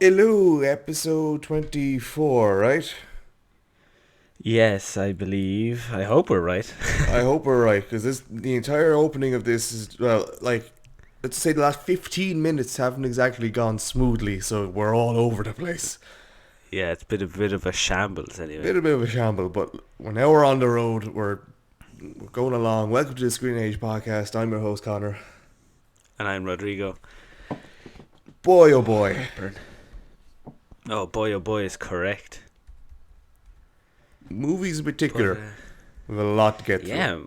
Hello, episode 24, right? Yes, I believe. I hope we're right. I hope we're right, because the entire opening of this is, well, like, let's say the last 15 minutes haven't exactly gone smoothly, so we're all over the place. Yeah, it's been a bit of a shambles anyway. Bit of a shamble, but we're on the road, we're going along. Welcome to the Screen Age podcast. I'm your host, Connor. And I'm Rodrigo. Boy, oh boy. Burn. Oh boy, is correct. Movies in But particular, we have a lot to get through. yeah,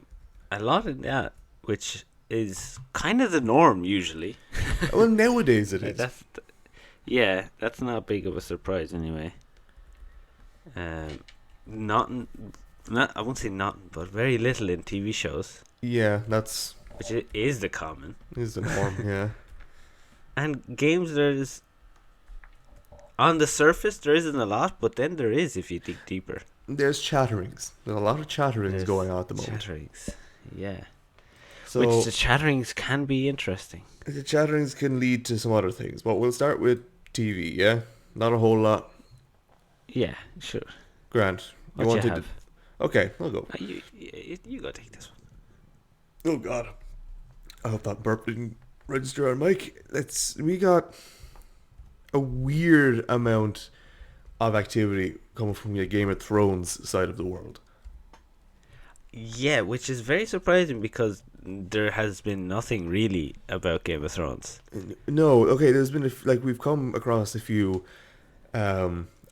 a lot of that, which is kind of the norm usually. Well, nowadays it Like is. that's not big of a surprise anyway. Um, not, not I won't say not, but very little in TV shows, Yeah, that's which is the common. is the norm, yeah. And games, there's on the surface there isn't a lot, but then there is if you dig deeper. There's chatterings. There's a lot of chatterings There's going on at the moment. chatterings, yeah. So Which the chatterings can be interesting. the chatterings can lead to some other things, but we'll start with TV. Yeah, not a whole lot. Yeah, sure. Grant, you What you wanted have? to? Okay, I'll go. You go take this one. Oh God, I hope that burp didn't register on mic. We got a weird amount of activity coming from the Game of Thrones side of the world. Yeah, which is very surprising because there has been nothing really about Game of Thrones. No, okay. There's been like we've come across a few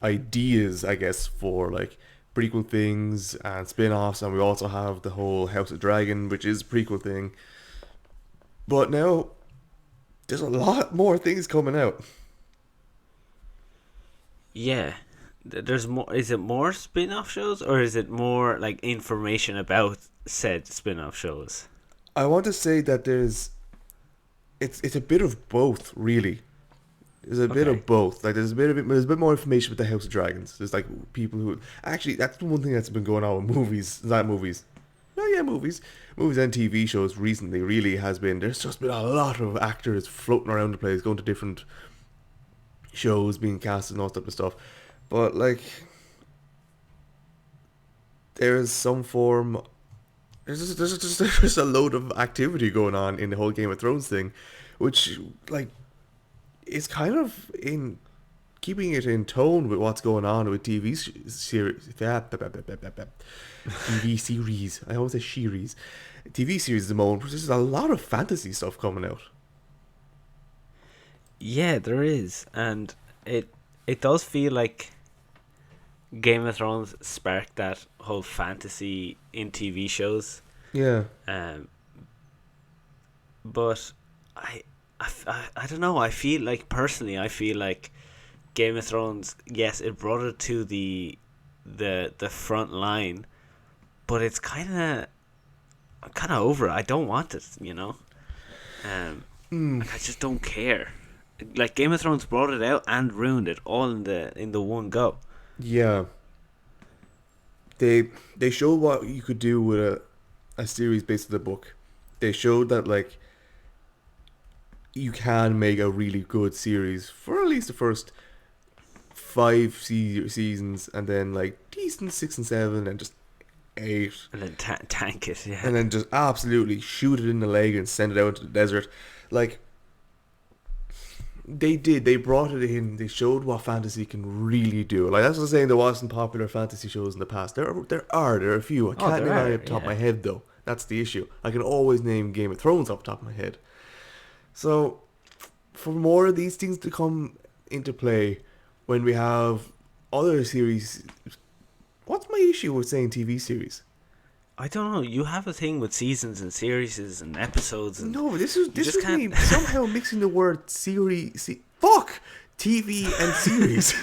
ideas, I guess, for like prequel things and spin-offs, and we also have the whole House of Dragon, which is a prequel thing. But now there's a lot more things coming out. Yeah, there's more. Is it more spin-off shows or is it more like information about said spin-off shows? I want to say that it's a bit of both, really. There's a bit Okay. of both. Like there's a bit more information with the House of Dragons. There's like people who actually that's the one thing that's been going on with movies, not movies. No, yeah, movies and TV shows recently really has been. There's just been a lot of actors floating around the place, going to different shows, being cast and all that type of stuff. But like, there's some form. There's just a load of activity going on in the whole Game of Thrones thing, which like is kind of in keeping it in tone with what's going on with series. TV series. I always say series. TV series at the moment. There's a lot of fantasy stuff coming out. Yeah, there is, and it does feel like Game of Thrones sparked that whole fantasy in TV shows. Yeah. Um, but I don't know. I feel like personally, I feel like Game of Thrones. Yes, it brought it to the front line, but it's kind of over it. I don't want it. Like, I just don't care. Like Game of Thrones brought it out and ruined it all in the one go. Yeah. They showed what you could do with a series based on the book. They showed that like you can make a really good series for at least the first five seasons, and then like decent 6 and 7, and just 8, And then tank it, yeah. and then just absolutely shoot it in the leg and send it out to the desert. Like they did, they brought it in. They showed what fantasy can really do. Like that's what I'm saying. There wasn't popular fantasy shows in the past. There are a few. I Oh, can't there name any are, off the top of yeah. my head though. That's the issue. I can always name Game of Thrones off the top of my head. So for more of these things to come into play when we have other series. What's my issue with saying TV series? I don't know. You have a thing with seasons and series and episodes, and No, this you this just was can't. me somehow mixing the word fuck TV and series.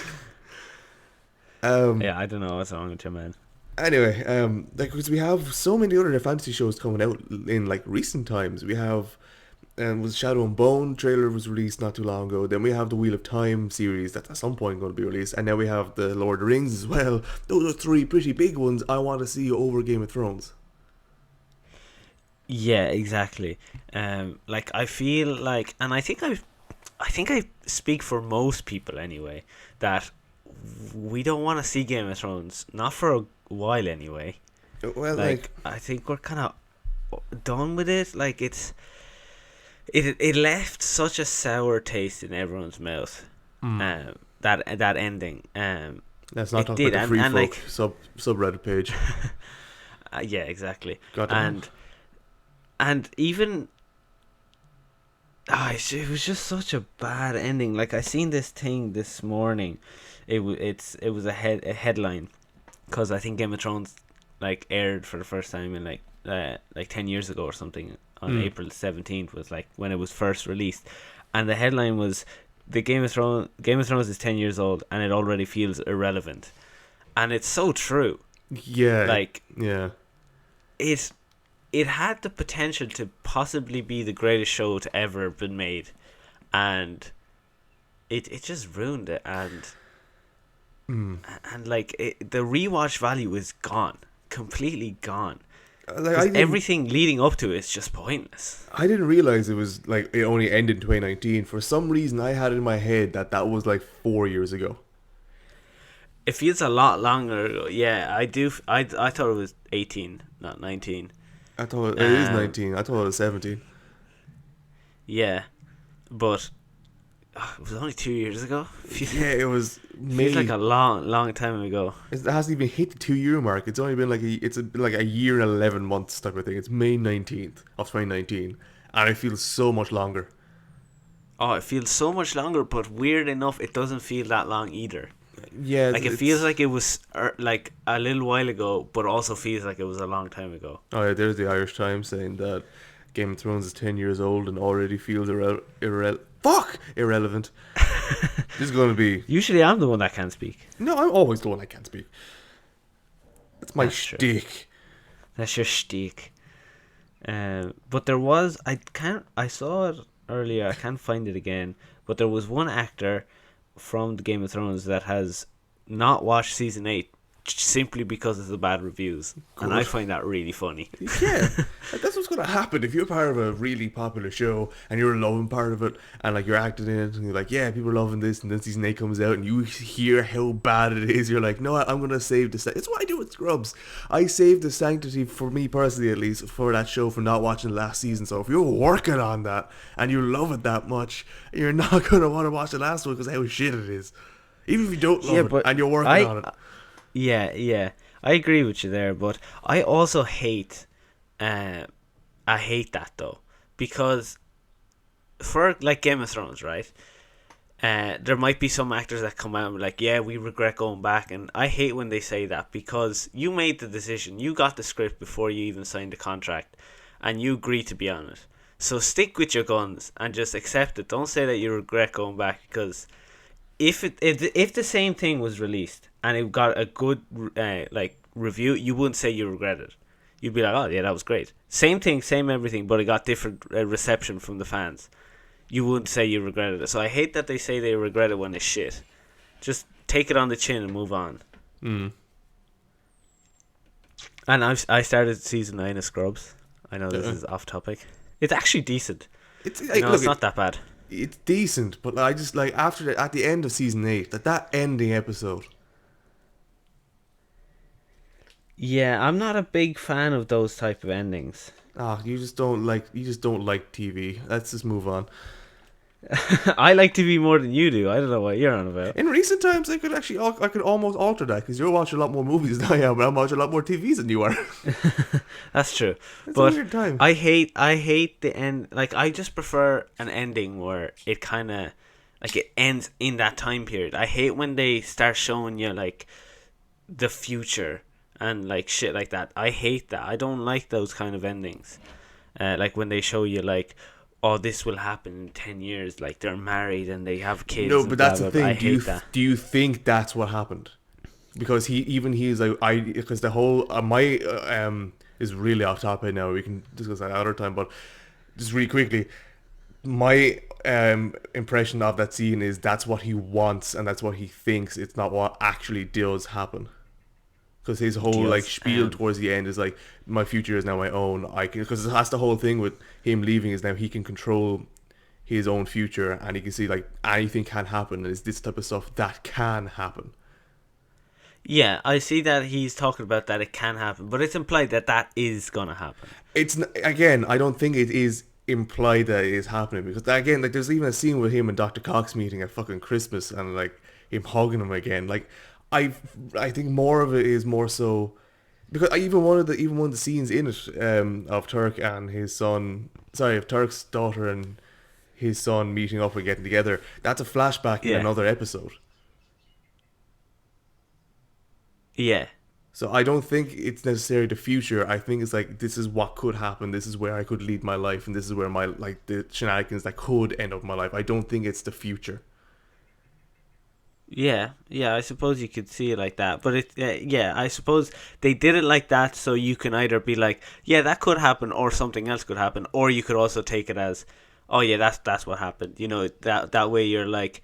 um. Yeah, I don't know what's wrong with you, man. Anyway, like because we have so many other fantasy shows coming out in like recent times. We have was Shadow and Bone trailer was released not too long ago. Then we have the Wheel of Time series that's at some point going to be released, and now we have the Lord of the Rings as well. Those are three pretty big ones I want to see over Game of Thrones. Yeah, exactly. Like I feel like, and I think I think I speak for most people anyway, that we don't want to see Game of Thrones, not for a while anyway. Well, Like, I think we're kind of done with it. Like, it left such a sour taste in everyone's mouth. That ending. let's not It talk did, about the free and folk like, subreddit page. yeah, exactly. Goddamn. And even it was just such a bad ending. Like, I seen this thing this morning. It was a headline, because I think Game of Thrones like aired for the first time in like 10 years ago or something, on April 17th was like when it was first released, and the headline was, the Game of Thrones is 10 years old and it already feels irrelevant. And it's so true. Yeah. Like, yeah. It had the potential to possibly be the greatest show to ever have been made, and it just ruined it. And like, the rewatch value is gone, completely gone. Like, Everything leading up to it is just pointless. I didn't realize it was like it only ended in 2019. For some reason, I had it in my head that was like 4 years ago. It feels a lot longer ago. Yeah, I do. I thought it was 18, not 19. I thought it is 19. I thought it was 17. Yeah, but it was only 2 years ago. Yeah, it was. Feels like a long time ago. It hasn't even hit the 2 year mark. It's only been like a year and 11 months type of thing. It's May 19th of 2019, and it feels so much longer. Oh, it feels so much longer, but weird enough, it doesn't feel that long either. Yeah, Like, it feels like it was like a little while ago, but also feels like it was a long time ago. Oh yeah, there's the Irish Times saying that Game of Thrones is 10 years old and already feels irrelevant. This is going to be... Usually I'm the one that can't speak. No, I'm always the one that can't speak. That's my shtick. That's your shtick. But there was... I saw it earlier. I can't find it again. But there was one actor from the Game of Thrones that has not watched season 8 simply because of the bad reviews. Good. And I find that really funny. Yeah, that's what's going to happen if you're part of a really popular show and you're loving part of it, and like you're acting in it and you're like, yeah, people are loving this, and then season 8 comes out and you hear how bad it is. You're like, no, I'm going to save the sanctity. It's what I do with Scrubs. I save the sanctity, for me personally at least, for that show, for not watching the last season. So if you're working on that and you love it that much, you're not going to want to watch the last one because how shit it is. Even if you don't love it and you're working on it. Yeah, I agree with you there, but I also hate, I hate that though, because for like Game of Thrones, right? There might be some actors that come out and be like, yeah, we regret going back, and I hate when they say that, because you made the decision, you got the script before you even signed the contract, and you agreed to be on it. So stick with your guns and just accept it. Don't say that you regret going back, because if the same thing was released and it got a good like review, you wouldn't say you regret it. You'd be like, oh yeah, that was great. Same thing, same everything, but it got different reception from the fans. You wouldn't say you regretted it. So I hate that they say they regret it when it's shit. Just take it on the chin and move on. And I started season 9 of Scrubs. I know this is off topic. It's actually decent. It's not that bad. It's decent, but I just like at the end of season 8, that ending episode. Yeah, I'm not a big fan of those type of endings. You just don't like TV. Let's just move on. I like TV more than you do. I don't know what you're on about. In recent times, I could almost alter that, because you're watching a lot more movies than I am, but I'm watching a lot more TVs than you are. That's true. It's but a weird time. I hate the end. Like, I just prefer an ending where it kind of like it ends in that time period. I hate when they start showing you like the future and like shit like that. I hate that. I don't like those kind of endings. Like when they show you like, oh, this will happen in 10 years, like they're married and they have kids. No, but that's the thing. I hate that. Do you think that's what happened? Because he's like, because the whole my is really off topic now. We can discuss that another time, but just really quickly, my impression of that scene is that's what he wants and that's what he thinks. It's not what actually does happen. Because his whole like spiel towards the end is like, my future is now my own. I can, because that's the whole thing with him leaving, is now he can control his own future, and he can see like anything can happen. And it's this type of stuff that can happen. Yeah, I see that he's talking about that it can happen, but it's implied that that is gonna happen. Again, I don't think it is implied that it is happening, because again, like there's even a scene with him and Dr. Cox meeting at fucking Christmas, and like him hugging him again. Like I think more of it is more so because even one of the scenes in it of Turk and his son, sorry, of Turk's daughter and his son meeting up and getting together, that's a flashback in Yeah. another episode. Yeah. So I don't think it's necessarily the future. I think it's like, this is what could happen. This is where I could lead my life, and this is where my like the shenanigans that could end up my life. I don't think it's the future. Yeah, I suppose you could see it like that, but yeah, I suppose they did it like that so you can either be like, yeah, that could happen, or something else could happen, or you could also take it as, oh yeah, that's what happened. You know, that way you're like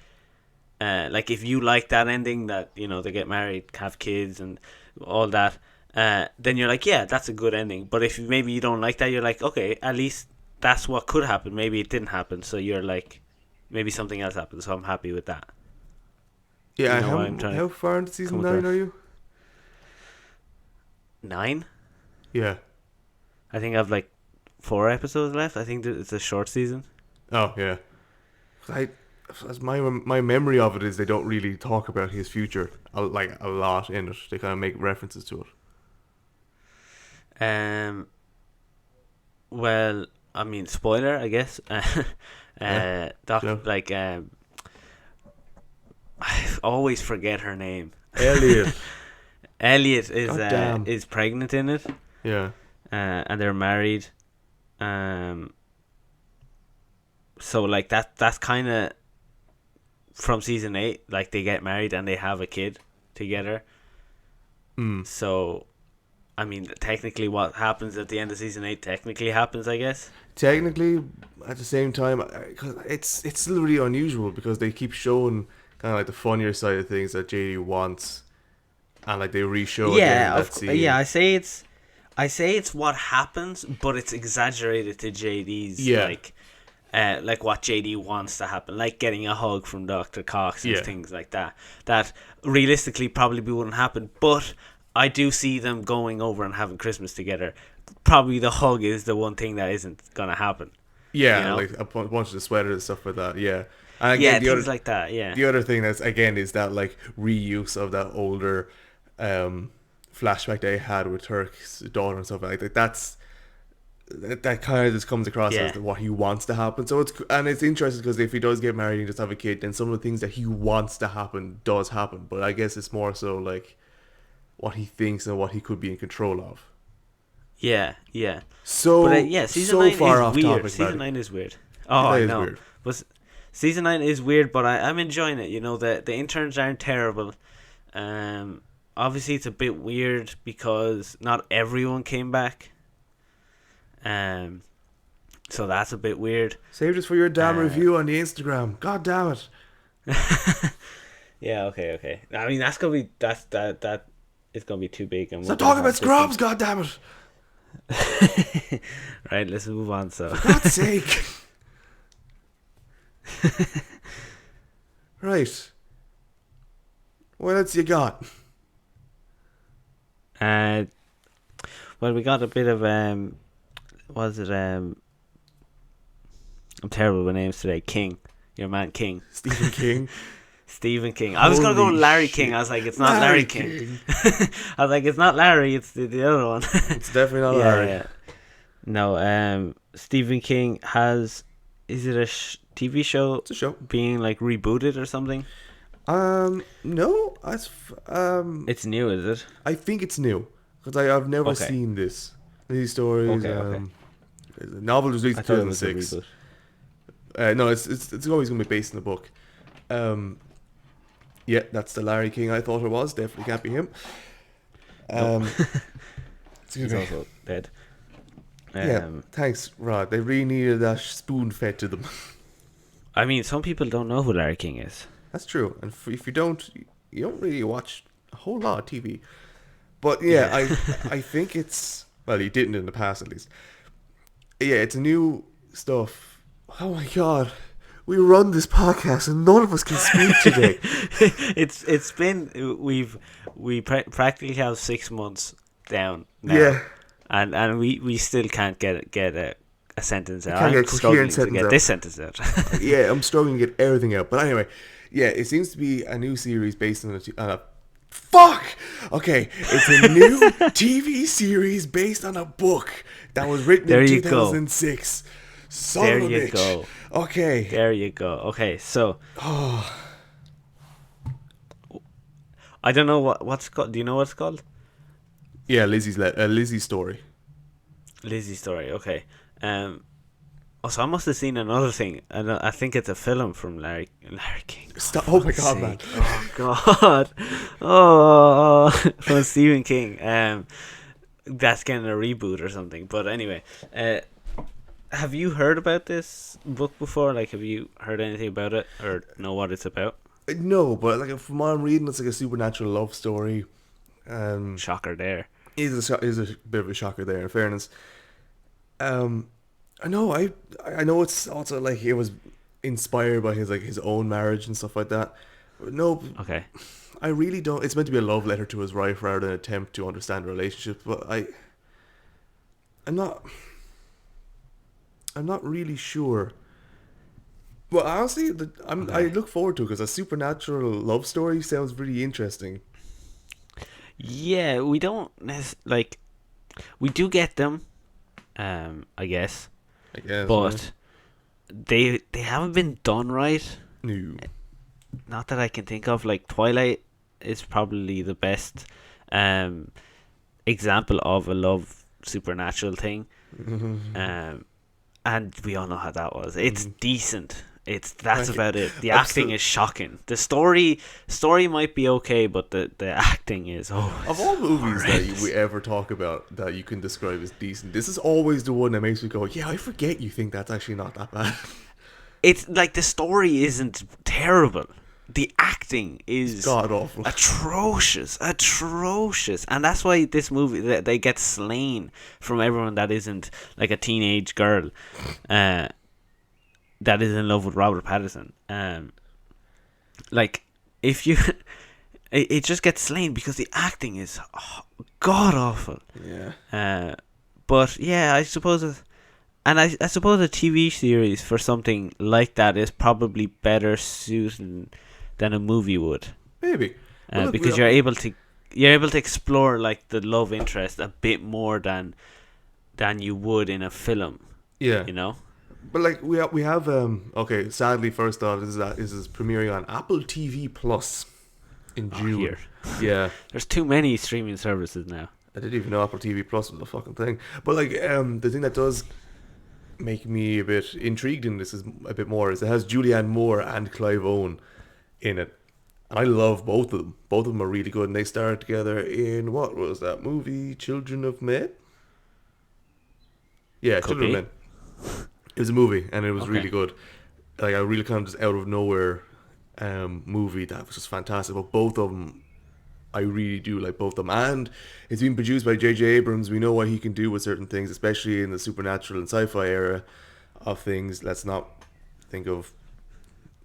if you like that ending, that you know they get married, have kids, and all that, then you're like, yeah, that's a good ending. But if maybe you don't like that, you're like, okay, at least that's what could happen. Maybe it didn't happen, so you're like, maybe something else happened, so I'm happy with that. Yeah, You know what I'm trying how to far into season come 9 across. are you? 9? Yeah. I think I have like 4 episodes left. I think that it's a short season. Oh yeah. As my memory of it is, they don't really talk about his future like a lot in it. They kind of make references to it. Well, I mean, spoiler, I guess. Sure. Like, I always forget her name. Elliot. Elliot Goddamn. is pregnant in it, Yeah. and they're married. So like that's kind of from season 8. Like they get married and they have a kid together. Mm. So, I mean, technically, what happens at the end of season 8 technically happens, I guess. Technically, at the same time, cause it's still really unusual because they keep showing kind of like the funnier side of things that JD wants, and like they re-show again that scene. Yeah. I say it's what happens, but it's exaggerated to JD's like what JD wants to happen, like getting a hug from Dr. Cox and things like that. That realistically probably wouldn't happen, but I do see them going over and having Christmas together. Probably the hug is the one thing that isn't gonna happen. Yeah, you know? like a bunch of the sweaters and stuff like that. Yeah, and again, Things like that. Yeah. The other thing that's again is that like reuse of that older flashback they had with Turk's daughter and stuff like that. That kind of just comes across as what he wants to happen. So it's interesting because if he does get married and just have a kid, then some of the things that he wants to happen does happen. But I guess it's more so like what he thinks and what he could be in control of. Yeah. So But season 9 far is off weird. topic. Season 9 is weird. Oh, I know. Weird. But season 9 is weird, but I'm enjoying it. You know, the interns aren't terrible. Obviously it's a bit weird because not everyone came back. So that's a bit weird. Save this for your damn review on the Instagram. God damn it. Yeah, okay. I mean, that's gonna be that is gonna be too big. And Stop talking about Scrubs. God damn it. Right, let's move on. So, for God's sake. Right. What else you got? Well, we got a bit of I'm terrible with names today. King, your man King. Stephen King. Stephen King. I was gonna go with Larry King. I was like, it's not Larry King. I was like, it's not Larry. It's the other one. It's definitely not Larry. Yeah. No. Stephen King has. Is it a TV show? It's a show being like rebooted or something. No. It's new, is it? I think it's new because I've never seen these stories. Okay. The novel was released in 2006. No, it's always going to be based in the book. Yeah, that's the Larry King I thought it was. Definitely can't be him. He's also dead. Yeah, thanks, Rod. They really needed that spoon fed to them. I mean, some people don't know who Larry King is. That's true, and if you don't really watch a whole lot of TV. But yeah, I think it's, well, you didn't in the past at least. Yeah, it's a new stuff. Oh my god, We run this podcast and none of us can speak today. It's been we practically have 6 months down now, Yeah. and we still can't get a sentence out. Can't get I'm a struggling coherent to sentence get out. this sentence out. Yeah, I'm struggling to get everything out. But anyway, yeah, it seems to be a new series based on a fuck! Okay, it's a new TV series based on a book that was written There in you go. 2006. Son There of a you bitch. go. Okay. There you go. Okay, so I don't know what's called. Do you know what it's called? Yeah, Lizzie's story. Lizzie's story. Okay. So I must have seen another thing, and I think it's a film from Larry King. Stop. Oh my god, man. Oh god. Oh, from Stephen King. That's getting a reboot or something. But anyway, have you heard about this book before? Like, have you heard anything about it or know what it's about? No, but like from what I'm reading, it's like a supernatural love story. Shocker there. Is a bit of a shocker there, in fairness. I know it's also like it was inspired by his own marriage and stuff like that. But no, Okay. I really don't. It's meant to be a love letter to his wife rather than an attempt to understand relationships. But I'm not really sure. Well, honestly, I look forward to it because a supernatural love story sounds really interesting. Yeah, we don't like. We do get them, I guess, I guess, but they haven't been done right. no. Not that I can think of. Like, Twilight is probably the best example of a love supernatural thing. And we all know how that was. It's decent. That's about it. The acting is shocking. The story might be okay, but the acting is Of all movies that we ever talk about that you can describe as decent, this is always the one that makes me go, yeah, I forget you think that's actually not that bad. It's like the story isn't terrible. The acting is god awful, atrocious, and that's why this movie they get slain from everyone that isn't like a teenage girl, that is in love with Robert Pattinson. Like, if you, it just gets slain because the acting is god awful. Yeah. But yeah, I suppose. I suppose a TV series for something like that is probably better suited than a movie would. Maybe. Well, look, because you're able to explore like the love interest a bit more than you would in a film. Yeah. You know? But like we have okay, sadly first thought is premiering on Apple TV Plus in June. Here. Yeah. There's too many streaming services now. I didn't even know Apple TV Plus was a fucking thing. But like the thing that does make me a bit intrigued in this is a bit more is it has Julianne Moore and Clive Owen in it. And I love both of them. Both of them are really good, and they starred together in, what was that movie? Children of Men? Yeah, Could Children be. of Men. It was a movie, and it was Okay. really good. Like, a really kind of just out of nowhere movie that was just fantastic. But both of them, I really do like both of them. And it's been produced by J.J. Abrams. We know what he can do with certain things, especially in the supernatural and sci-fi era of things. Let's not think of,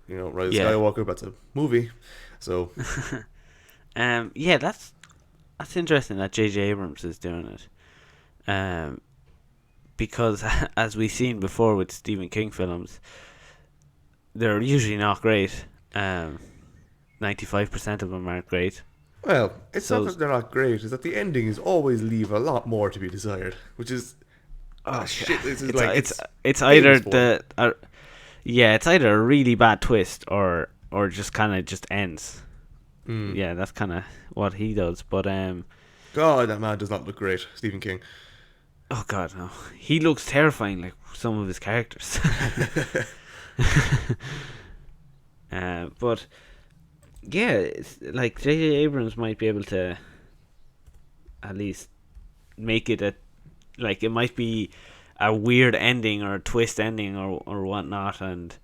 Rise of Skywalker, but it's a movie. So Yeah, that's interesting that J.J. Abrams is doing it. Because as we've seen before with Stephen King films, they're usually not great. 95% of them aren't great. well, it's not that they're not great, it's that the endings always leave a lot more to be desired, which is shit. This is it's either famous for. it's either a really bad twist or just kind of just ends. Yeah, that's kind of what he does. But God, that man does not look great, Stephen King. oh god, no, he looks terrifying like some of his characters. But yeah, it's like J.J. Abrams might be able to at least make it it might be a weird ending or a twist ending or whatnot, and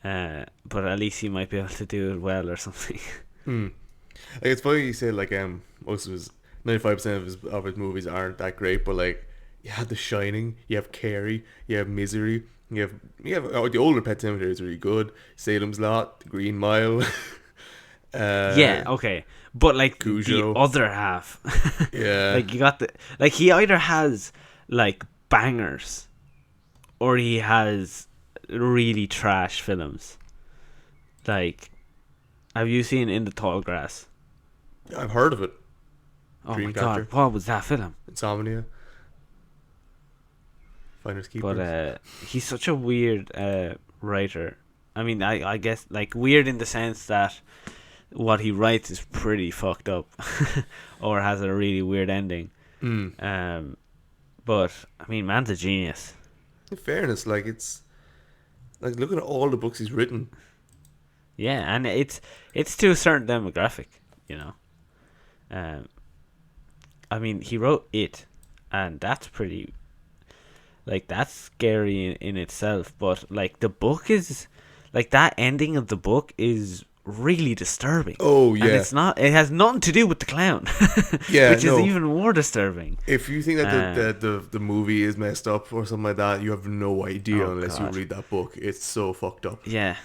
but at least he might be able to do it well or something. Like, it's funny you said like most of his 95% of his movies aren't that great, but like You have The Shining. You have Carrie. You have Misery. You have the older Pet Cemetery is really good. Salem's Lot, The Green Mile, Yeah, uh, okay. But like the Cujo. other half, Yeah. like you got the like he either has like bangers or he has really trash films. Like, have you seen In the Tall Grass? I've heard of it. Oh my god, Dreamcatcher, what was that film? Insomnia, Finders But Keepers. he's such a weird writer. I mean, I guess like weird in the sense that what he writes is pretty fucked up, or has a really weird ending. Mm. But I mean, man's a genius. In fairness, like it's like look at all the books he's written. Yeah, and it's to a certain demographic, you know. Um, I mean, he wrote It, and that's pretty, like, that's scary in itself. But like the book is, like, that ending of the book is really disturbing. Oh And yeah, it's not. It has nothing to do with the clown, yeah. which is No, even more disturbing. if you think that Uh, the movie is messed up or something like that, you have no idea oh unless you god, read that book. It's so fucked up. yeah.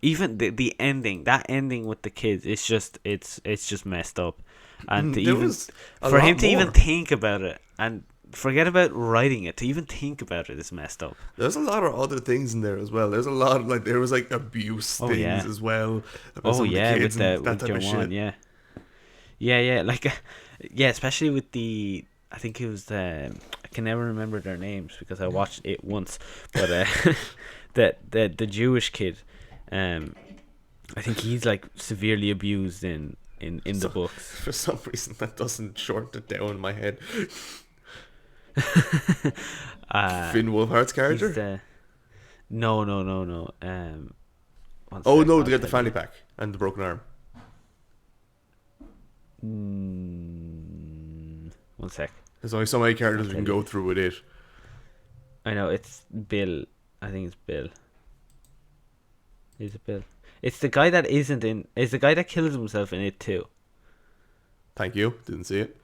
Even the ending, that ending with the kids, it's just messed up. And to There even was a for lot him to even more. think about it and forget about writing it, to even think about it is messed up. There's a lot of other things in there as well. There's a lot of like there was like abuse Oh things yeah. as well about Oh some of the yeah, kids and that with type of Joanne, shit. yeah. Yeah, like yeah, especially with the, I think it was the, I can never remember their names because I watched it once, but the Jewish kid, I think he's like severely abused in the So, books. for some reason, that doesn't short it down in my head. uh, Finn Wolfhard's he's character. the, no. One Oh sec, no, I'll they got the tell fanny you. pack and the broken arm. One sec. There's only so many I'll characters we tell can you. go through with it. I know it's Bill. I think it's Bill. Is it Bill? It's the guy that isn't in. It's the guy that kills himself in it too. Thank you. Didn't see it.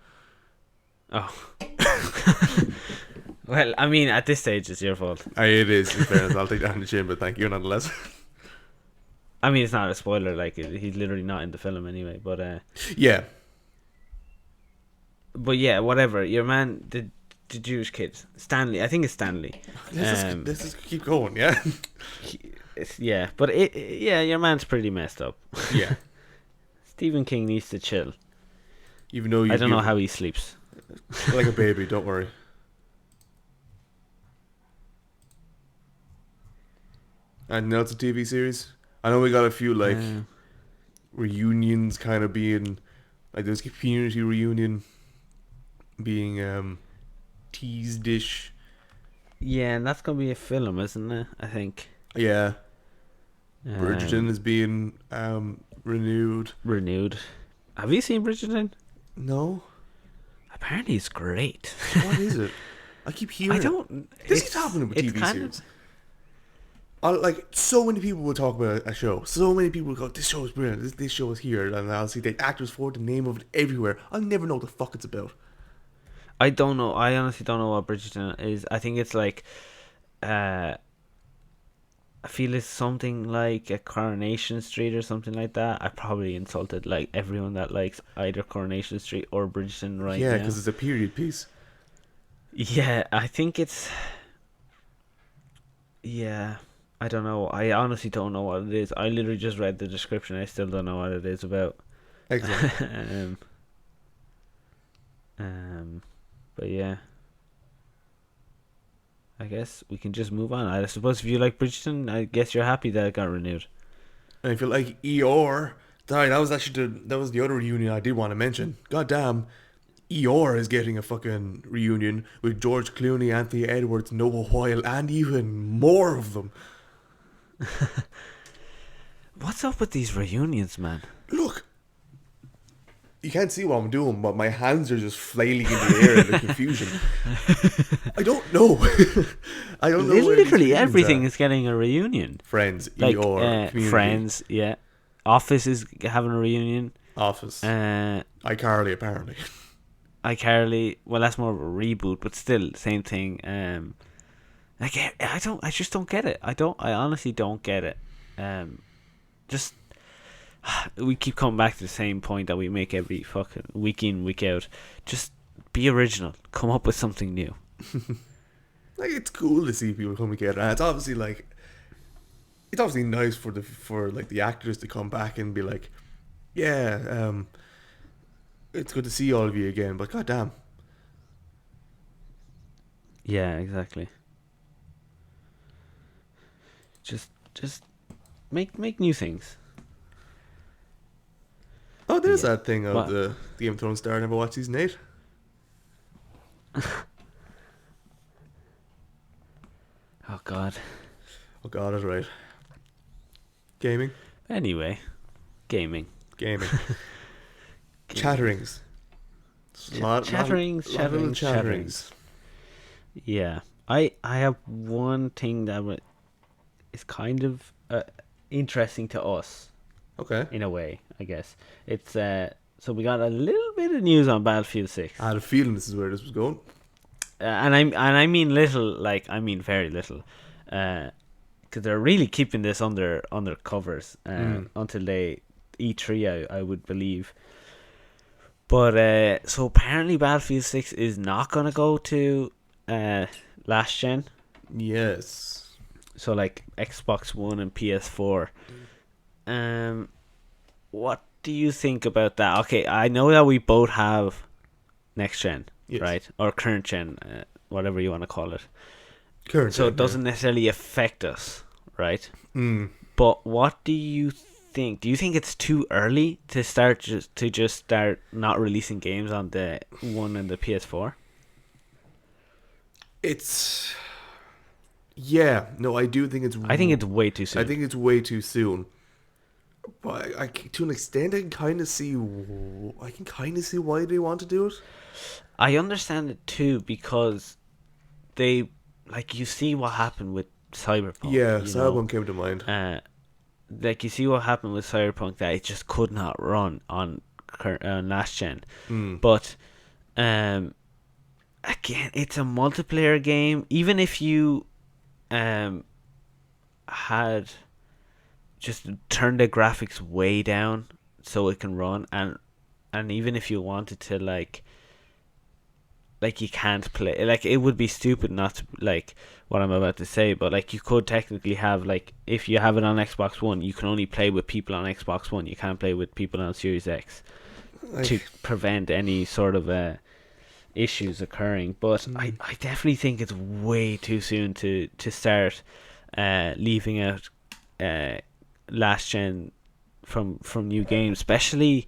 Oh. Well, I mean, at this stage, it's your fault. It is. In fairness, I'll take that on the chin, but thank you nonetheless. I mean, it's not a spoiler. Like, he's literally not in the film anyway. Yeah. But yeah, whatever. Your man, the Jewish kid, Stanley. I think it's Stanley. Let's just keep going. Yeah. Yeah, but yeah, your man's pretty messed up. Yeah. Stephen King needs to chill. Even though I don't know how he sleeps. like a baby. Don't worry. And now it's a TV series. I know we got a few like reunions kind of being like there's Community reunion being teased-ish. Yeah, and that's gonna be a film, isn't it? I think. Yeah. Bridgerton is being renewed. Renewed. Have you seen Bridgerton? No. Apparently, it's great. What is it? I keep hearing I don't. This keeps happening with TV series. Like so many people will talk about a show. So many people will go, "This show is brilliant. This show is here," and I'll see the actors for it, the name of it everywhere. I'll never know what the fuck it's about. I don't know. I honestly don't know what Bridgerton is. I think it's like, I feel it's something like a Coronation Street or something like that. I probably insulted like everyone that likes either Coronation Street or Bridgerton right Yeah, now. because it's a period piece. Yeah, I think it's. Yeah, I don't know. I honestly don't know what it is. I literally just read the description. I still don't know what it is about. Excellent. But yeah, I guess we can just move on. I suppose if you like Bridgerton, I guess you're happy that it got renewed. And I feel like ER. Sorry, that was actually that was the other reunion I did want to mention. God damn, ER is getting a fucking reunion with George Clooney, Anthony Edwards, Noah Wyle, and even more of them. What's up with these reunions, man? Look, you can't see what I'm doing, but my hands are just flailing in the air in the confusion. I don't know. I don't know. where these Literally reunions everything are. is getting a reunion. Friends, Like ER, Community, Friends, yeah. Office is having a reunion. Office, iCarly apparently. iCarly. Well, that's more of a reboot, but still same thing. Like I just don't get it. I honestly don't get it. Just we keep coming back to the same point that we make every fucking week in, week out. Just be original. Come up with something new. Like, it's cool to see people come together, and it's obviously like, it's obviously nice for like the actors to come back and be like, yeah, it's good to see all of you again. But goddamn, Yeah, exactly. Just make new things. oh, there's Yeah. that thing of What? the Game of Thrones star. Never watched season 8. Oh God. Oh god, that's right. Gaming, Anyway, gaming. gaming, Gaming. chatterings, Chatterings, lot of little chatterings, chatterings. Yeah, I have one thing that is kind of interesting to us Okay, in a way. I guess it's so we got a little bit of news on Battlefield 6, I had a feeling this is where this was going. and I mean little, like I mean very little, because they're really keeping this under covers until they E3, I would believe. But so apparently Battlefield 6 is not gonna go to last gen, Yes. so like Xbox One and PS4. What do you think about that? Okay, I know that we both have next gen, Yes. right, or current gen, whatever you want to call it. Current. So gen, it doesn't necessarily affect us, right? Yeah. But what do you think? Do you think it's too early to just start not releasing games on the One and the PS4? It's. Yeah. No, I do think it's. I think it's way too soon. I think it's way too soon. But to an extent, I can kind of see. I can kind of see why they want to do it. I understand it too, because they, like, you see what happened with Cyberpunk. Yeah, you Cyberpunk came to mind. like you see what happened with Cyberpunk, that it just could not run on last gen. But again, it's a multiplayer game. Even if you had just turned the graphics way down so it can run, and even if you wanted to like you can't play, like, it would be stupid not to, like, what I'm about to say, but like you could technically have, like, if you have it on Xbox One, you can only play with people on Xbox One. You can't play with people on Series X to prevent any sort of issues occurring. But I definitely think it's way too soon to start leaving out last gen from new games, especially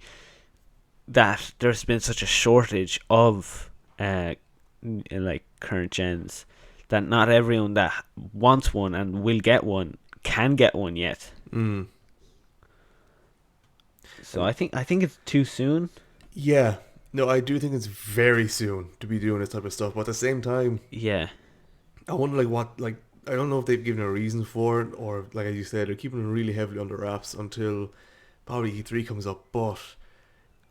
that there's been such a shortage of like current gens, that not everyone that wants one and will get one can get one yet. So I think it's too soon. Yeah. No, I do think it's very soon to be doing this type of stuff. But at the same time, Yeah. I wonder, like, what, like, I don't know if they've given a reason for it, or, like as you said, they're keeping it really heavily under wraps until probably E3 comes up. But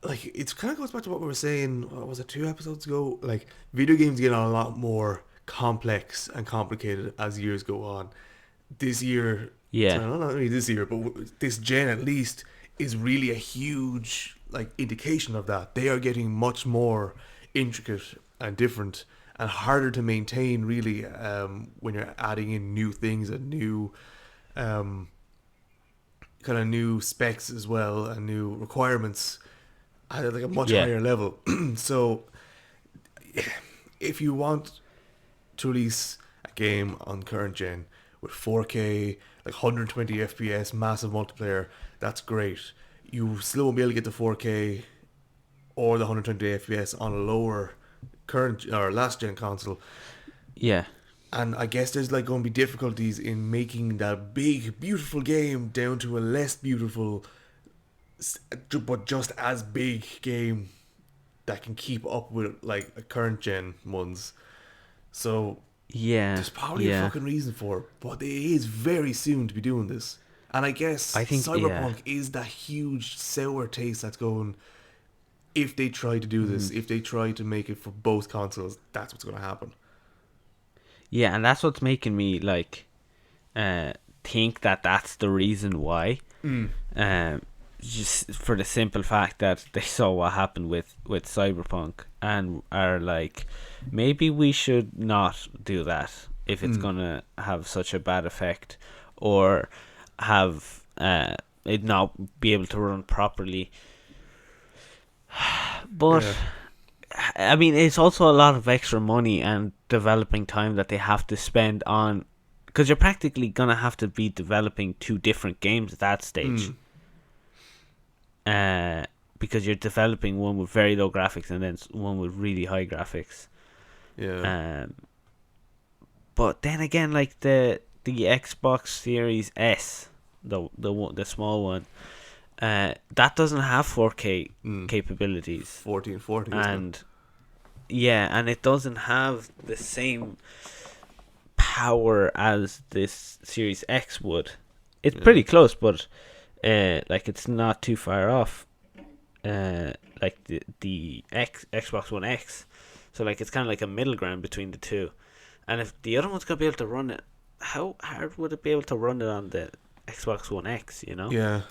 like, it kind of goes back to what we were saying. What was it, 2 episodes ago? Like, video games get a lot more complex and complicated as years go on. This year, Yeah. sorry, not only this year, but this gen at least is really a huge, like, indication of that. They are getting much more intricate and different and harder to maintain, really, when you're adding in new things and new kind of new specs as well, and new requirements at like a much higher level. So if you want to release a game on current gen with 4K, like 120 FPS, massive multiplayer, that's great. You still won't be able to get the 4K or the 120 FPS on a lower current or last gen console. Yeah. And I guess there's like going to be difficulties in making that big, beautiful game down to a less beautiful, but just as big game that can keep up with like a current gen ones. So Yeah. there's probably a fucking reason for it, but it is very soon to be doing this. And I guess I think Cyberpunk is that huge sour taste that's going, if they try to do this, if they try to make it for both consoles, that's what's going to happen. Yeah, and that's what's making me like uh think that that's the reason why. Um, just for the simple fact that they saw what happened with Cyberpunk and are like, maybe we should not do that if it's gonna have such a bad effect, or have it not be able to run properly. But Yeah. I mean, it's also a lot of extra money and developing time that they have to spend on, because you're practically gonna have to be developing two different games at that stage. Because you're developing one with very low graphics and then one with really high graphics. Yeah. But then again, like the Xbox Series S, the small one, that doesn't have 4K capabilities, 1440, isn't it? and yeah, and it doesn't have the same power as this Series X would. It's pretty close, but like it's not too far off. Like the Xbox One X, so like it's kind of like a middle ground between the two. And if the other one's gonna be able to run it, how hard would it be able to run it on the Xbox One X? You know. Yeah.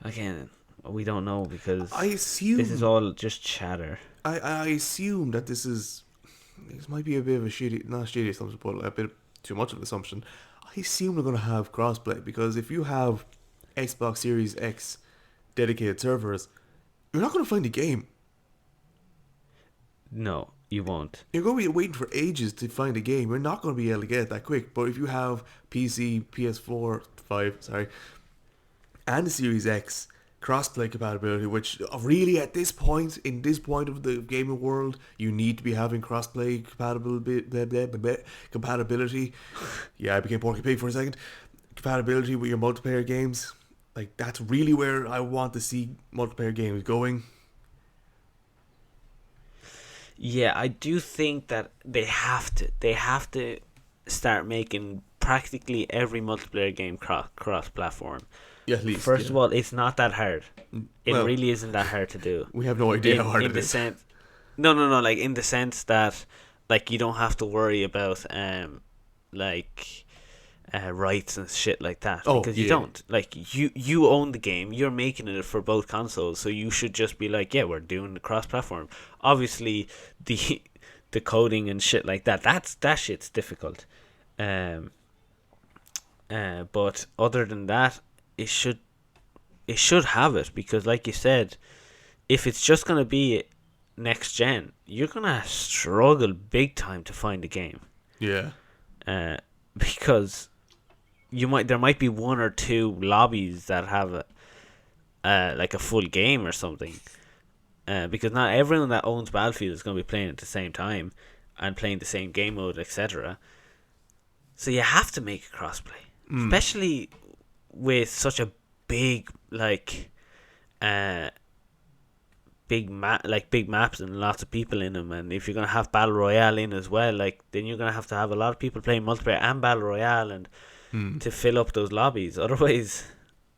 Again, we don't know because I assume this is all just chatter. I assume that this might be a bit of a shitty, not shitty assumption, but a bit too much of an assumption. I assume they're going to have crossplay, because if you have Xbox Series X dedicated servers, you're not going to find a game. No, you won't. You're going to be waiting for ages to find a game. You're not going to be able to get it that quick. But if you have PC, PS4, 5, sorry, and the Series X crossplay compatibility, which really at this point, in this point of the gaming world, you need to be having crossplay compatibility. Yeah, I became Porky Pig for a second. Compatibility with your multiplayer games. Like, that's really where I want to see multiplayer games going. Yeah, I do think that they have to. They have to start making practically every multiplayer game cross-platform. Yeah, at least. First yeah. of all, it's not that hard. It Well, really isn't that hard to do. We have no idea in, how hard in it the is. sense, no, like in the sense that, like, you don't have to worry about like rights and shit like that, Oh, because you yeah. don't. Like, you own the game, you're making it for both consoles, so you should just be like, yeah, we're doing the cross-platform. Obviously, the coding and shit like that shit's difficult. But other than that, it should have it, because like you said, if it's just gonna be next gen, you're gonna struggle big time to find a game. Yeah. Because there might be one or two lobbies that have like a full game or something. Because not everyone that owns Battlefield is gonna be playing at the same time and playing the same game mode, etc. So you have to make a crossplay, especially with such a big big maps and lots of people in them. And if you're gonna have battle royale in as well, like, then you're gonna have to have a lot of people playing multiplayer and battle royale, and to fill up those lobbies. Otherwise,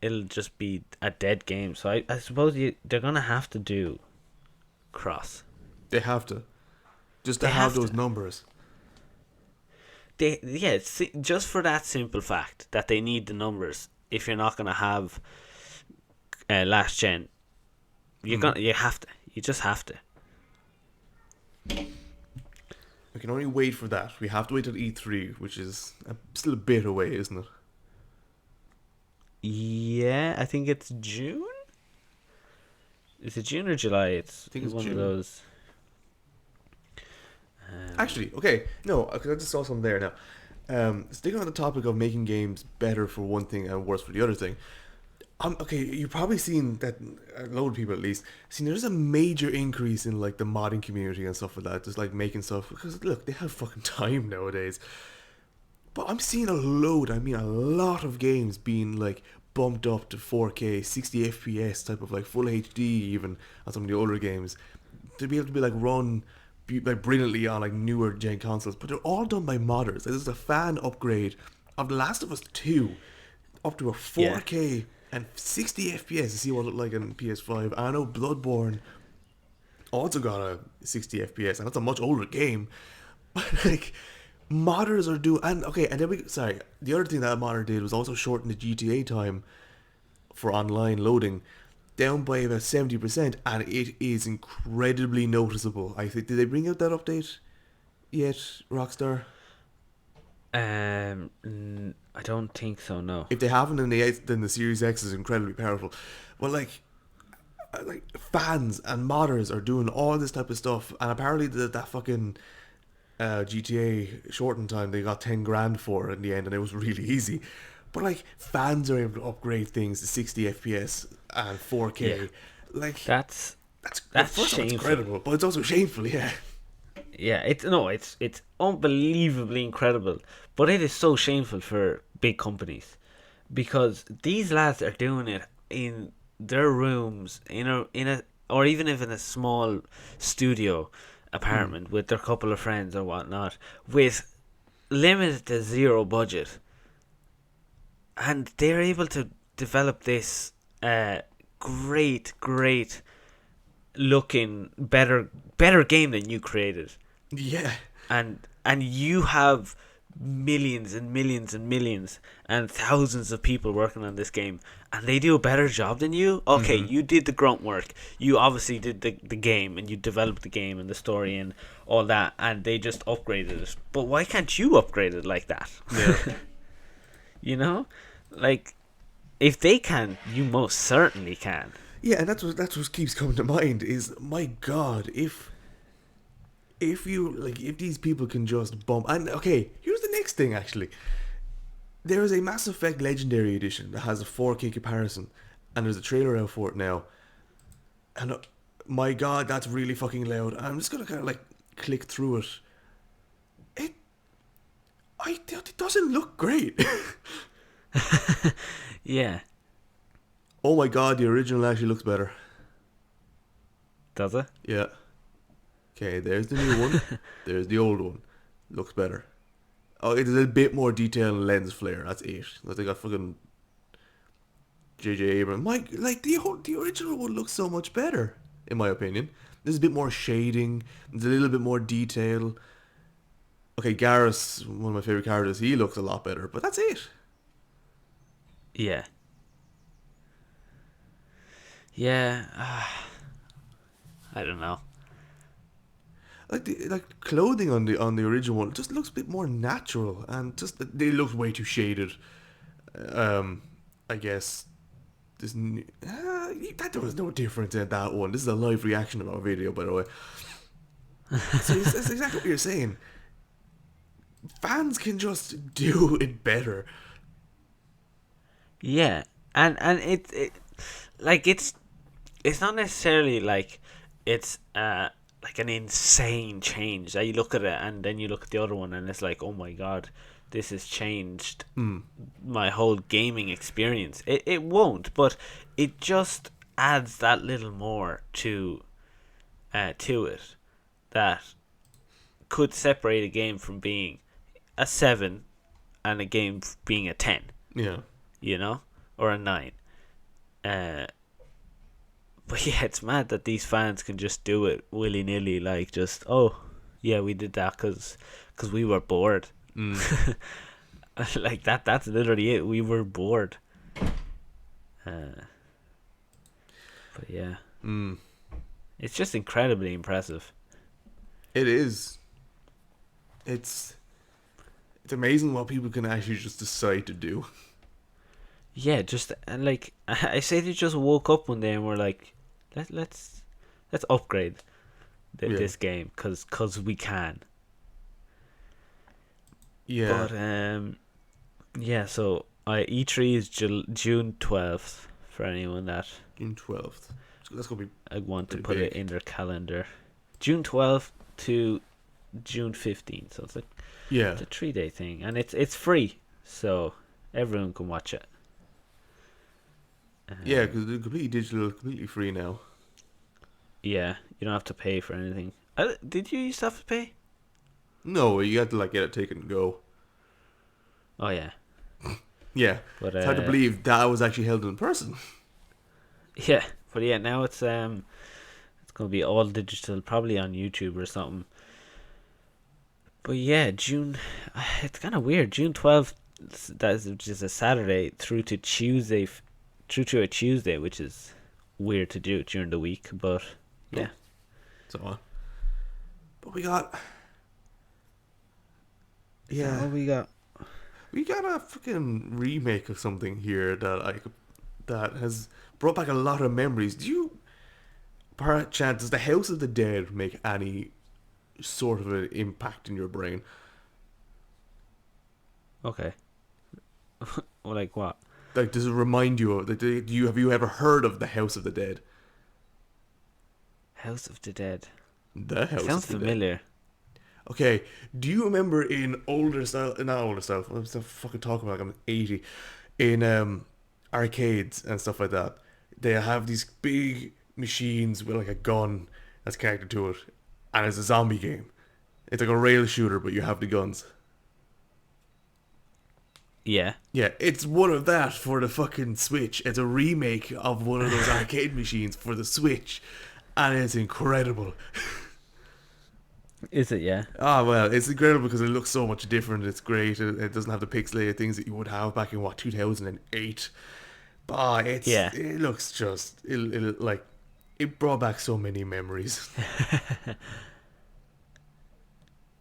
it'll just be a dead game. So I suppose they're gonna have to do cross. They have to. Just to They have have those to. numbers. Just for that simple fact that they need the numbers. If you're not gonna have last gen, you just have to. We can only wait for that. We have to wait till E3, which is still a bit away, isn't it? Yeah, I think it's June. Is it June or July? I think it's one June. of those. Actually, okay, no, because I just saw something there now. Sticking on the topic of making games better for one thing and worse for the other thing. Okay, you've probably seen that, a load of people at least, there's a major increase in like the modding community and stuff like that, just like making stuff, because look, they have fucking time nowadays. But I'm seeing a lot of games being like bumped up to 4K, 60 FPS type of like full HD even on some of the older games, to be able to be like run like brilliantly on like newer gen consoles. But they're all done by modders. Like, there's a fan upgrade of The Last of Us 2 up to a 4K And 60 FPS to see what it looked like on PS5. I know Bloodborne also got a 60 FPS, and that's a much older game. But like, modders are doing, and okay, and then the other thing that modder did was also shorten the GTA time for online loading down by about 70%, and it is incredibly noticeable. I think, did they bring out that update yet, Rockstar? I don't think so. No. If they haven't, then the Series X is incredibly powerful. But like fans and modders are doing all this type of stuff, and apparently that fucking GTA shortened time they got 10 grand for in the end, and it was really easy. But like, fans are able to upgrade things to 60 FPS and 4K. Yeah. Like, That's first of all, it's shameful. incredible, but it's also shameful. Yeah. Yeah, it's unbelievably incredible, but it is so shameful for big companies, because these lads are doing it in their rooms, or even if in a small studio apartment with their couple of friends or whatnot, with limited to zero budget, and they're able to develop this great looking better game than you created. Yeah. And you have millions and millions and millions and thousands of people working on this game, and they do a better job than you. Okay, you did the grunt work. You obviously did the game, and you developed the game and the story and all that, and they just upgraded it. But why can't you upgrade it like that? Yeah. You know? Like, if they can, you most certainly can. Yeah, and that's what keeps coming to mind is, my God, if these people can just bump. And okay, here's the next thing. Actually, there is a Mass Effect Legendary Edition that has a 4K comparison, and there's a trailer out for it now. And my God, that's really fucking loud. I'm just gonna kind of like click through it. It doesn't look great. Yeah. Oh my God, the original actually looks better. Does it? Yeah. Okay, there's the new one. There's the old one. Looks better. Oh, it's a bit more detail and lens flare. That's it. Like, they got fucking J.J. Abrams. The original one looks so much better, in my opinion. There's a bit more shading. There's a little bit more detail. Okay, Garrus, one of my favorite characters, he looks a lot better. But that's it. Yeah. Yeah. I don't know. Like clothing on the original one just looks a bit more natural, and just they look way too shaded. I guess that there was no difference in that one. This is a live reaction of our video, by the way. So that's exactly what you're saying. Fans can just do it better. Yeah, and it like it's not necessarily like it's like an insane change that you look at it and then you look at the other one and it's like, oh my God, this has changed my whole gaming experience. It won't, but it just adds that little more to it that could separate a game from being a 7 and a game being a 10. Yeah. You know, or a 9. But yeah, it's mad that these fans can just do it willy-nilly, like just, oh, yeah, we did that because we were bored. Like that's literally it. We were bored. But yeah. It's just incredibly impressive. It is. It's amazing what people can actually just decide to do. Yeah, just, and like, I say they just woke up one day and were like, let's upgrade this game because we can. Yeah. But yeah, so E3 is June 12th for anyone that June 12th. So that's gonna be. I want to pretty put big. it in their calendar. June 12th to June 15th, so it's like it's a 3-day thing, and it's free, so everyone can watch it. Yeah, because it's completely digital, completely free now. Yeah, you don't have to pay for anything. Did you used to have to pay? No, you have to like get it taken and go. Oh yeah. Yeah, But it's hard to believe that was actually held in person. yeah, but yeah, now it's gonna be all digital, probably on YouTube or something. But yeah, June, it's kind of weird. June 12th, that is just a Saturday through to Tuesday, through to a Tuesday, which is weird to do during the week. But yeah, Nope. So on. But we got, is that yeah, all we got? we got a fucking remake of something here that has brought back a lot of memories. Do you, perchance, does the House of the Dead make any sort of an impact in your brain? Okay, well, like what? Like, does it remind you of? Like, have you ever heard of the House of the Dead? House of the Dead. The It House sounds of the Dead. familiar. Okay, do you remember in older style? Not older style. I'm still fucking talking about. Like I'm 80. In arcades and stuff like that, they have these big machines with like a gun that's connected to it, and it's a zombie game. It's like a rail shooter, but you have the guns. Yeah. Yeah, it's one of that for the fucking Switch. It's a remake of one of those arcade machines for the Switch, and it's incredible. Is it? Yeah. Ah, well, it's incredible because it looks so much different. It's great. It doesn't have the pixelated things that you would have back in 2008. But Yeah. it looks just it like it brought back so many memories.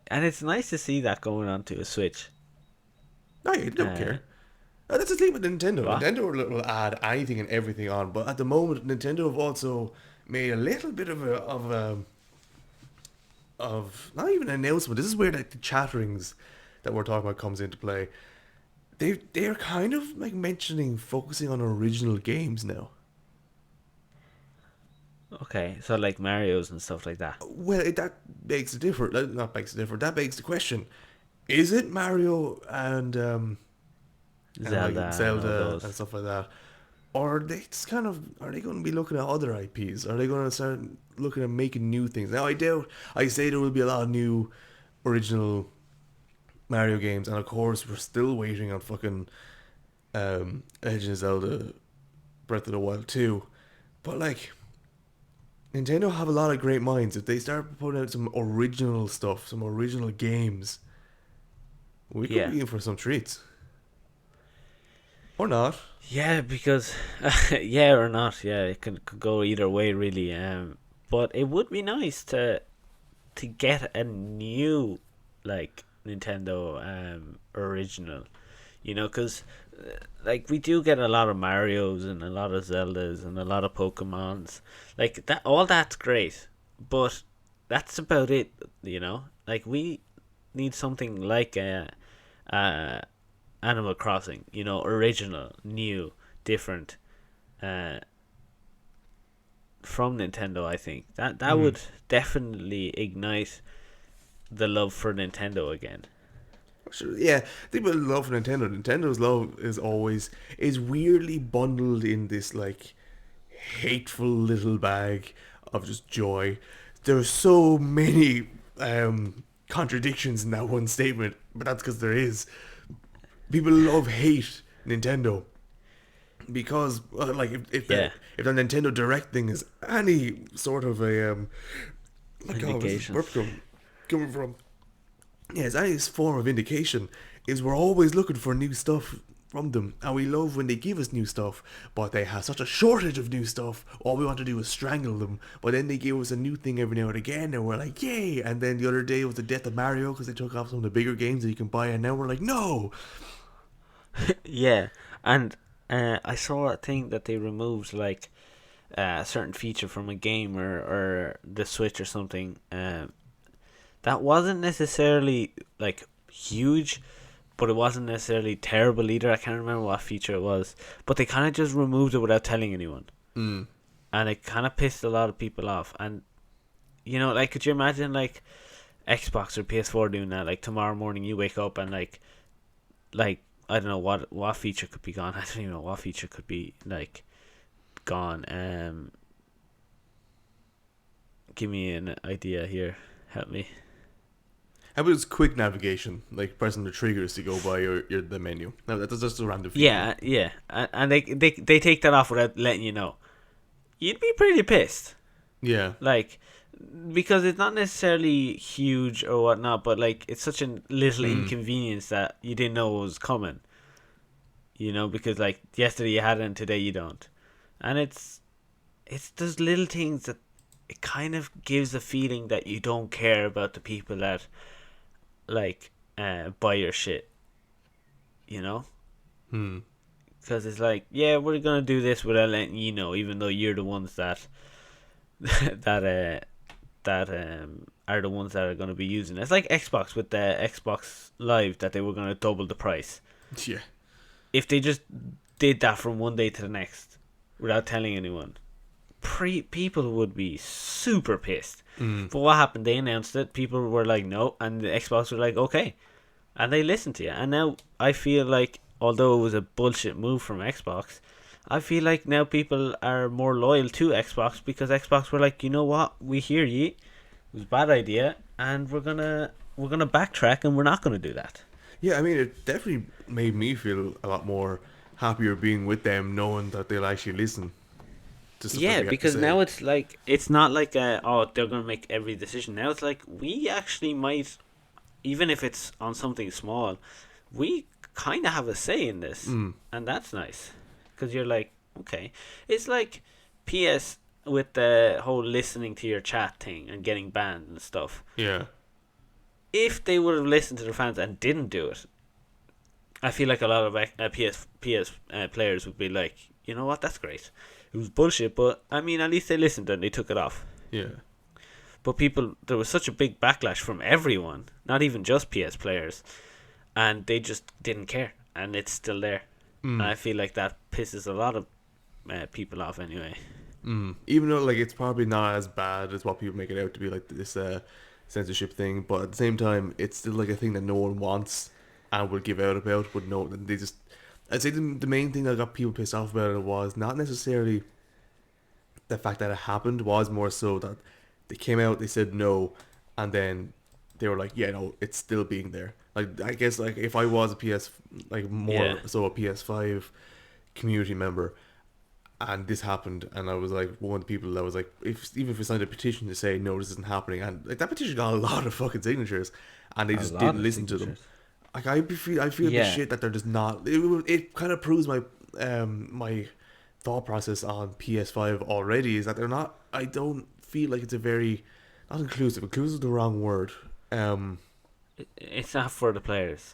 And it's nice to see that going onto a Switch. I don't Uh, care. That's the thing with Nintendo. what? Nintendo will add anything and everything on, but at the moment, Nintendo have also made a little bit of not even an announcement. This is where like the chatterings that we're talking about comes into play. They're kind of like mentioning focusing on original games now. Okay, so like Mario's and stuff like that. Well, that begs the different. Not begs the different. That begs the question: is it Mario and like Zelda and all Zelda and those. stuff like that, or are they just kind of are they going to be looking at other IPs? Are they going to start looking at making new things? Now, I doubt. I say there will be a lot of new original Mario games, and of course, we're still waiting on fucking Legend of Zelda Breath of the Wild 2. But like, Nintendo have a lot of great minds. If they start putting out some original stuff, some original games, we could Yeah. be in for some treats. Or not. Yeah, because yeah or not, yeah, it could go either way really. But it would be nice to get a new like Nintendo original, because like we do get a lot of Mario's and a lot of Zeldas and a lot of Pokemons, like that. All that's great, but that's about it. Like we need something like a Animal Crossing, original, new, different, uh, from Nintendo. I think that Mm. would definitely ignite the love for Nintendo again. Sure, yeah, I think about love for Nintendo. Nintendo's love is weirdly bundled in this like hateful little bag of just joy. There's so many contradictions in that one statement, but that's because there is. People love hate Nintendo because like Yeah, if the Nintendo Direct thing is any sort of a my God, where's this indication. burp coming from? Yes, any form of indication is we're always looking for new stuff from them, and we love when they give us new stuff, but they have such a shortage of new stuff, all we want to do is strangle them, but then they give us a new thing every now and again, and we're like, yay, and then the other day was the death of Mario, because they took off some of the bigger games that you can buy, and now we're like, no! Yeah, and I saw a thing that they removed like a certain feature from a game or the Switch or something. That wasn't necessarily like huge, but it wasn't necessarily terrible either. I can't remember what feature it was, but they kind of just removed it without telling anyone, Mm. and it kind of pissed a lot of people off. And like, could you imagine like Xbox or PS4 doing that? Like tomorrow morning you wake up and like I don't know what feature could be gone. I don't even know what feature could be like gone. Give me an idea here. Help me. How about just quick navigation, like pressing the triggers to go by the menu? No, that's just a random feature. Yeah, and they take that off without letting you know. You'd be pretty pissed, Yeah. like, because it's not necessarily huge or whatnot, but like it's such a little inconvenience that you didn't know it was coming. Because like yesterday you had it and today you don't, and it's those little things that it kind of gives a feeling that you don't care about the people that like buy your shit, you know. Because it's like, yeah, we're gonna do this without letting you know, even though you're the ones that that are the ones that are gonna be using it. It's like Xbox with the Xbox Live, that they were gonna double the price. Yeah. If they just did that from one day to the next without telling anyone, people would be super pissed. But what happened? They announced it. People were like, no, and the Xbox were like, okay, and they listened to you. And now I feel like, although it was a bullshit move from Xbox, I feel like now people are more loyal to Xbox, because Xbox were like, you know what, we hear ye, it was a bad idea, and we're gonna backtrack, and we're not gonna do that. Yeah, I mean, it definitely made me feel a lot more happier being with them, knowing that they'll actually listen to stuff that Yeah, we have to because say. now it's like, it's not like they're gonna make every decision. Now it's like, we actually might, even if it's on something small, we kind of have a say in this, and that's nice, because you're like, okay, it's like PS with the whole listening to your chat thing and getting banned and stuff. Yeah. If they would have listened to their fans and didn't do it, I feel like a lot of PS players would be like, you know what, that's great. It was bullshit, but I mean, at least they listened and they took it off. Yeah. But there was such a big backlash from everyone, not even just PS players, and they just didn't care, and it's still there. And I feel like that pisses a lot of people off anyway. Even though like it's probably not as bad as what people make it out to be, like this censorship thing, but at the same time, it's still like a thing that no one wants and will give out about. But no, they just. I'd say the main thing that got people pissed off about it was not necessarily the fact that it happened, was more so that they came out, they said no, and then they were like, yeah, no, it's still being there. Like, I guess like if I was a a PS5 community member, and this happened, and I was like one of the people that was like, even if we signed a petition to say no, this isn't happening, and like that petition got a lot of fucking signatures, and they just didn't listen to them. Like I feel the shit that they're just not. It kind of proves my my thought process on PS5 already, is that they're not. I don't feel like it's a very, not inclusive. Inclusive is the wrong word. It's not for the players.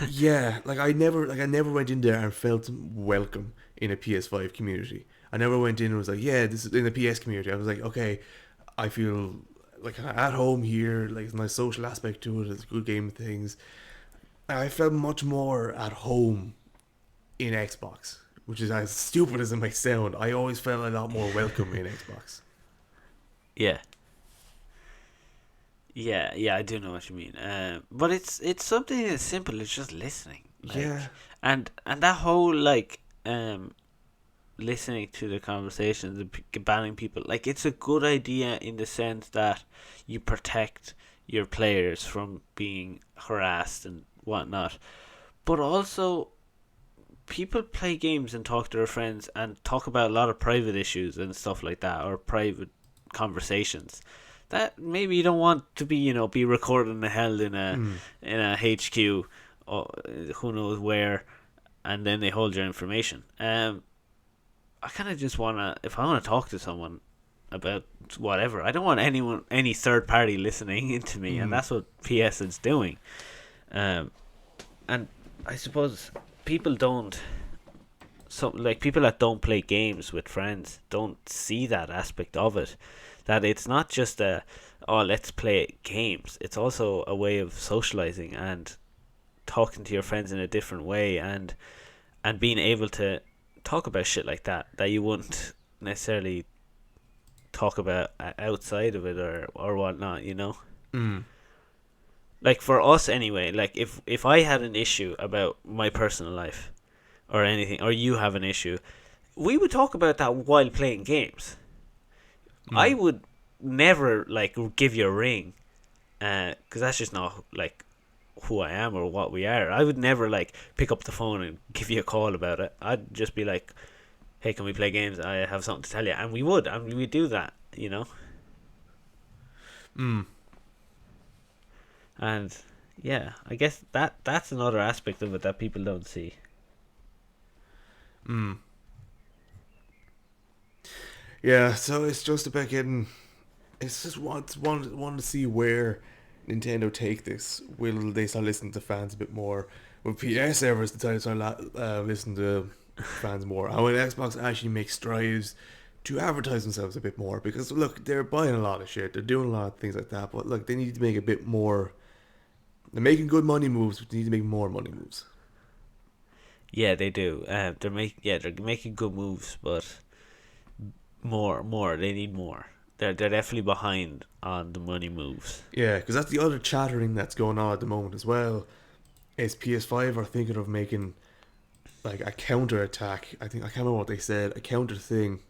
Yeah, like I never went in there and felt welcome in a PS5 community. I never went in and was like, yeah, this is in the PS community. I was like, okay, I feel like at home here. Like, there's a nice social aspect to it. It's a good game of things. I felt much more at home in Xbox, which is as stupid as it might sound. I always felt a lot more welcome in Xbox. Yeah. Yeah, I do know what you mean. But it's something as simple as just listening. Like, Yeah. And that whole like listening to the conversations and banning people, like, it's a good idea in the sense that you protect your players from being harassed and whatnot. But also, people play games and talk to their friends and talk about a lot of private issues and stuff like that, or private conversations that maybe you don't want to be recorded and held in a HQ, or who knows where, and then they hold your information. I kind of just wanna, if I want to talk to someone about whatever, I don't want any third party listening into me, and that's what PS is doing. And I suppose people don't. So, like, people that don't play games with friends don't see that aspect of it. That it's not just let's play games. It's also a way of socializing and talking to your friends in a different way, and being able to talk about shit like that you wouldn't necessarily talk about outside of it or whatnot, Like, for us anyway, like, if I had an issue about my personal life or anything, or you have an issue, we would talk about that while playing games. I would never, like, give you a ring because that's just not like who I am or what we are. I would never like pick up the phone and give you a call about it. I'd just be like, hey, can we play games? I have something to tell you. And we would. And we would do that, you know? Mm. And yeah, I guess that's another aspect of it that people don't see. Mm. Yeah, so it's just about getting. It's just want to see where Nintendo take this. Will they start listening to fans a bit more? Will PS servers decide to start listening to fans more? And will Xbox actually make strides to advertise themselves a bit more? Because look, they're buying a lot of shit. They're doing a lot of things like that. But look, they need to make a bit more. They're making good money moves, but they need to make more money moves. Yeah, they do. They're making good moves, but more. They need more. They're definitely behind on the money moves. Yeah, because that's the other chattering that's going on at the moment as well. Is PS5 are thinking of making like a counter attack. I think I can't remember what they said. A counter thing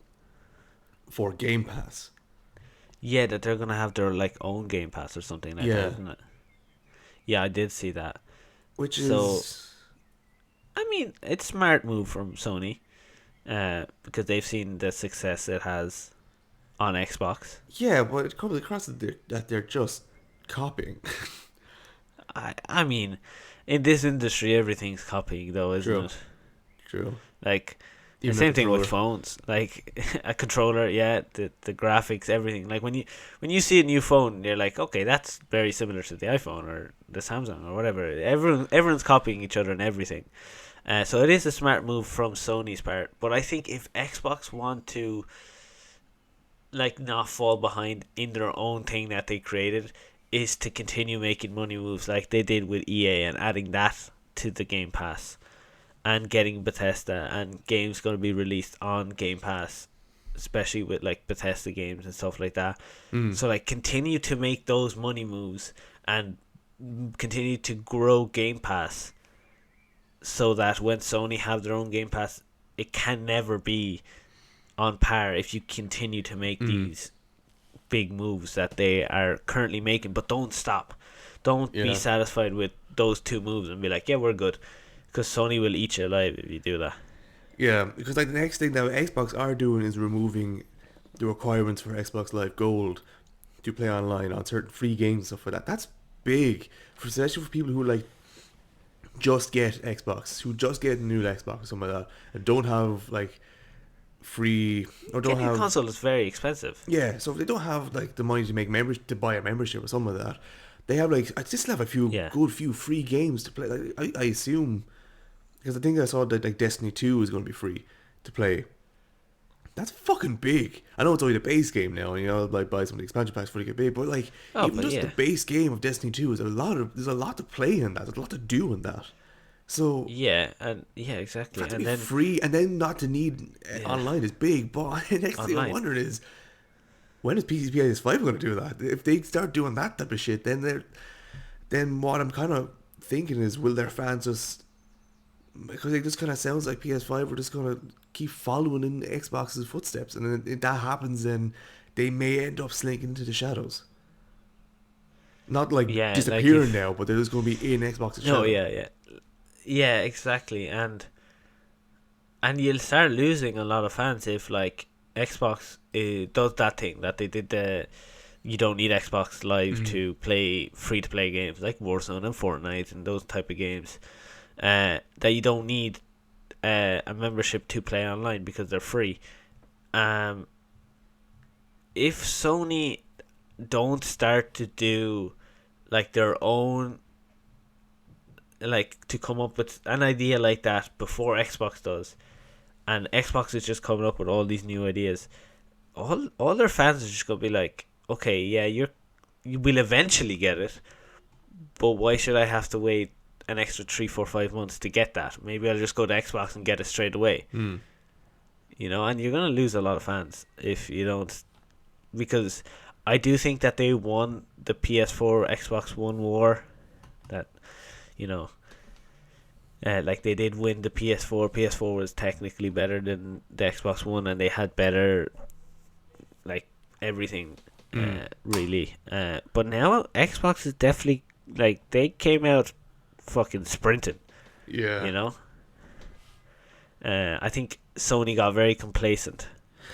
for Game Pass. Yeah, that they're gonna have their like own Game Pass or something like that, isn't it? Yeah, I did see that. Which So is I mean, it's a smart move from Sony, because they've seen the success it has on Xbox. yeah, but it comes across that they're just copying. I mean, in this industry, everything's copying, though, isn't True. it? True. Like the Even a same thing with controller. phones. Like a controller, yeah, the graphics, everything. Like when you see a new phone, you're like, okay, that's very similar to the iPhone or the Samsung or whatever. Everyone's copying each other and everything. So it is a smart move from Sony's part. But I think if Xbox want to like not fall behind in their own thing that they created, is to continue making money moves like they did with EA and adding that to the Game Pass and getting Bethesda and games going to be released on Game Pass, especially with like Bethesda games and stuff like that. Mm. So like continue to make those money moves and continue to grow Game Pass so that when Sony have their own Game Pass, it can never be on par if you continue to make these big moves that they are currently making. But don't stop. Don't be Yeah. satisfied with those two moves and be like, yeah, we're good. Because Sony will eat you alive if you do that. Yeah, because like the next thing that Xbox are doing is removing the requirements for Xbox Live Gold to play online on certain free games and stuff like that. That's big, especially for people who like just get Xbox, who just get a new Xbox or something like that, and don't have like free or don't Getting a have console is very expensive. yeah. So if they don't have like the money to make members to buy a membership or something like that, they have like I just have a Yeah. few free games to play. Like I assume because I think I saw that like Destiny 2 is going to be free to play. That's fucking big. I know it's only the base game now, and you know, like buy some of the expansion packs for to get big, but like Oh, even but just yeah. the base game of Destiny 2 is there's a lot to play in that. There's a lot to do in that. So Yeah, and yeah, for exactly. that to And be then free and then not to need yeah, online is big. But the next thing I'm online. wondering is when is PS5 going to do that? If they start doing that type of shit, then what I'm kind of thinking is will their fans just because it just kind of sounds like PS5 are just gonna keep following in Xbox's footsteps, and then if that happens, then they may end up slinking into the shadows. Not like Yeah, like disappearing if now, but they're just gonna be in Xbox's no, shadow. yeah, exactly. And you'll start losing a lot of fans if like Xbox does that thing that they did the you don't need Xbox Live to play free to play games like Warzone and Fortnite and those type of games. That you don't need a membership to play online because they're free. If Sony don't start to do like their own, like to come up with an idea like that before Xbox does, and Xbox is just coming up with all these new ideas, all their fans are just gonna be like, okay, yeah, you will eventually get it, but why should I have to wait an extra 3, 4, 5 months to get that? Maybe I'll just go to Xbox and get it straight away. You know, and you're gonna lose a lot of fans if you don't, because I do think that they won the PS4 Xbox One war. That you know, like they did win the PS4. PS4 was technically better than the Xbox One, and they had better, like everything really. But now Xbox is definitely like they came out fucking sprinting. Yeah. You know. I think Sony got very complacent,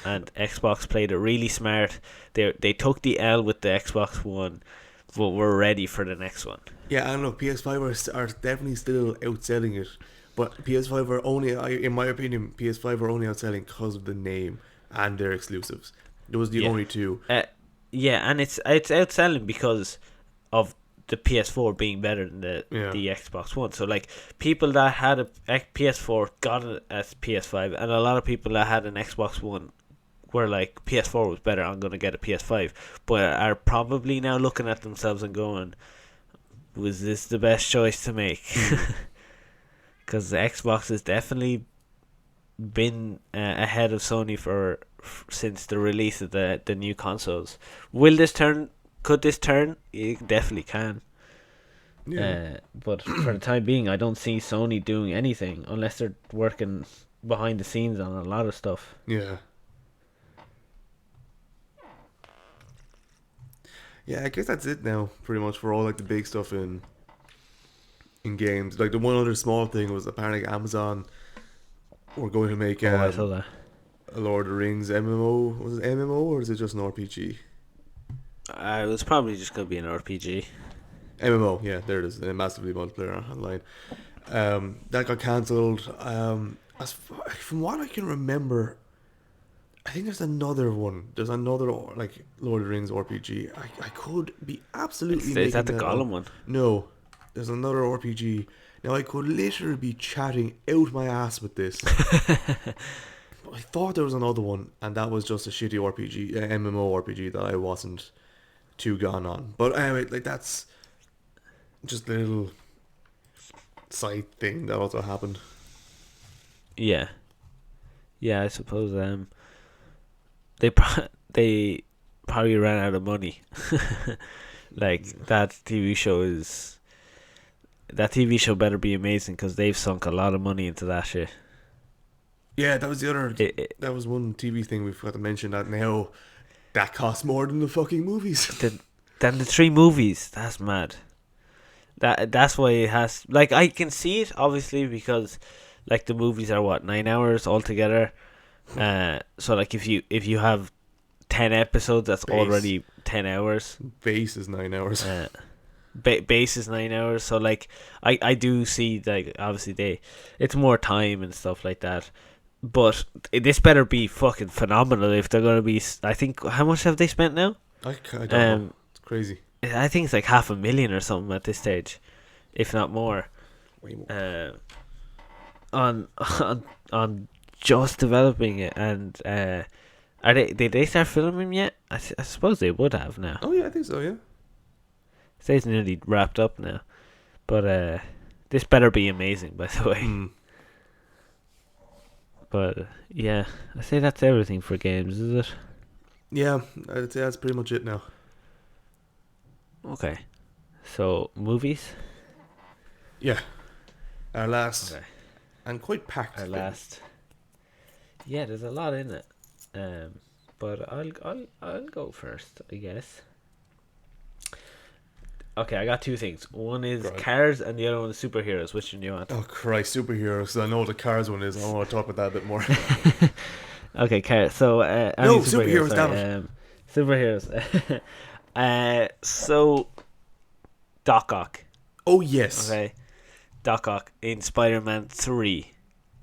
and Xbox played it really smart. They took the L with the Xbox One, but were ready for the next one. Yeah, I don't know. PS5 are definitely still outselling it, but PS5 are only, in my opinion, PS5 are only outselling because of the name and their exclusives. Those are the Yeah. only two. Yeah, and it's outselling because of the PS4 being better than Yeah. the Xbox One. So like people that had a PS4 got it as PS5, and a lot of people that had an Xbox One were like PS4 was better. I'm gonna get a PS5, but are probably now looking at themselves and going, "Was this the best choice to make?" Because the Xbox has definitely been ahead of Sony since the release of the new consoles. Will this turn? Could this turn? It definitely can. Yeah. But for the time being, I don't see Sony doing anything unless they're working behind the scenes on a lot of stuff. Yeah. Yeah, I guess that's it now, pretty much, for all like the big stuff in games. Like the one other small thing was apparently Amazon were going to make I saw that. a Lord of the Rings MMO. Was it MMO or is it just an RPG? It was probably just going to be an RPG. MMO, yeah, there it is. Massively multiplayer online. That got cancelled. From what I can remember, I think there's another one. There's another like Lord of the Rings RPG. I could be absolutely. Is that the making Gollum up. one? No, there's another RPG. Now I could literally be chatting out my ass with this. But I thought there was another one, and that was just a shitty RPG, MMO RPG that I wasn't too gone on. But anyway, like that's just a little side thing that also happened. Yeah. Yeah, I suppose they probably ran out of money. Like that TV show better be amazing because they've sunk a lot of money into that shit. Yeah, that was the other. That was one TV thing we forgot to mention. That now that costs more than the fucking movies. Than the 3 movies. That's mad. That's why it has. Like I can see it obviously because, like the movies are what 9 hours altogether. So like if you have 10 episodes, that's already 10 hours. Base is 9 hours. Base is 9 hours. So like I do see like obviously it's more time and stuff like that. But this better be fucking phenomenal if they're gonna be. I think how much have they spent now? I don't know. It's crazy. I think it's like 500,000 or something at this stage, if not more. Way more. On just developing it, and did they start filming yet? I suppose they would have now. Oh yeah, I think so. Yeah. It's nearly wrapped up now, but this better be amazing, by the way. But yeah, I say that's everything for games, is it? Yeah, I'd say that's pretty much it now. Okay, so movies. Yeah, our last Okay. and quite packed. Our last. Yeah, there's a lot in it, but I'll go first, I guess. Okay, I got 2 things. One is cars, and the other one is superheroes. Which one do you want? Oh Christ, superheroes! I know what the cars one is. I want to talk about that a bit more. Okay, cars. So superheroes. Damn it. Superheroes. So Doc Ock. Oh yes. Okay, Doc Ock in Spider-Man 3.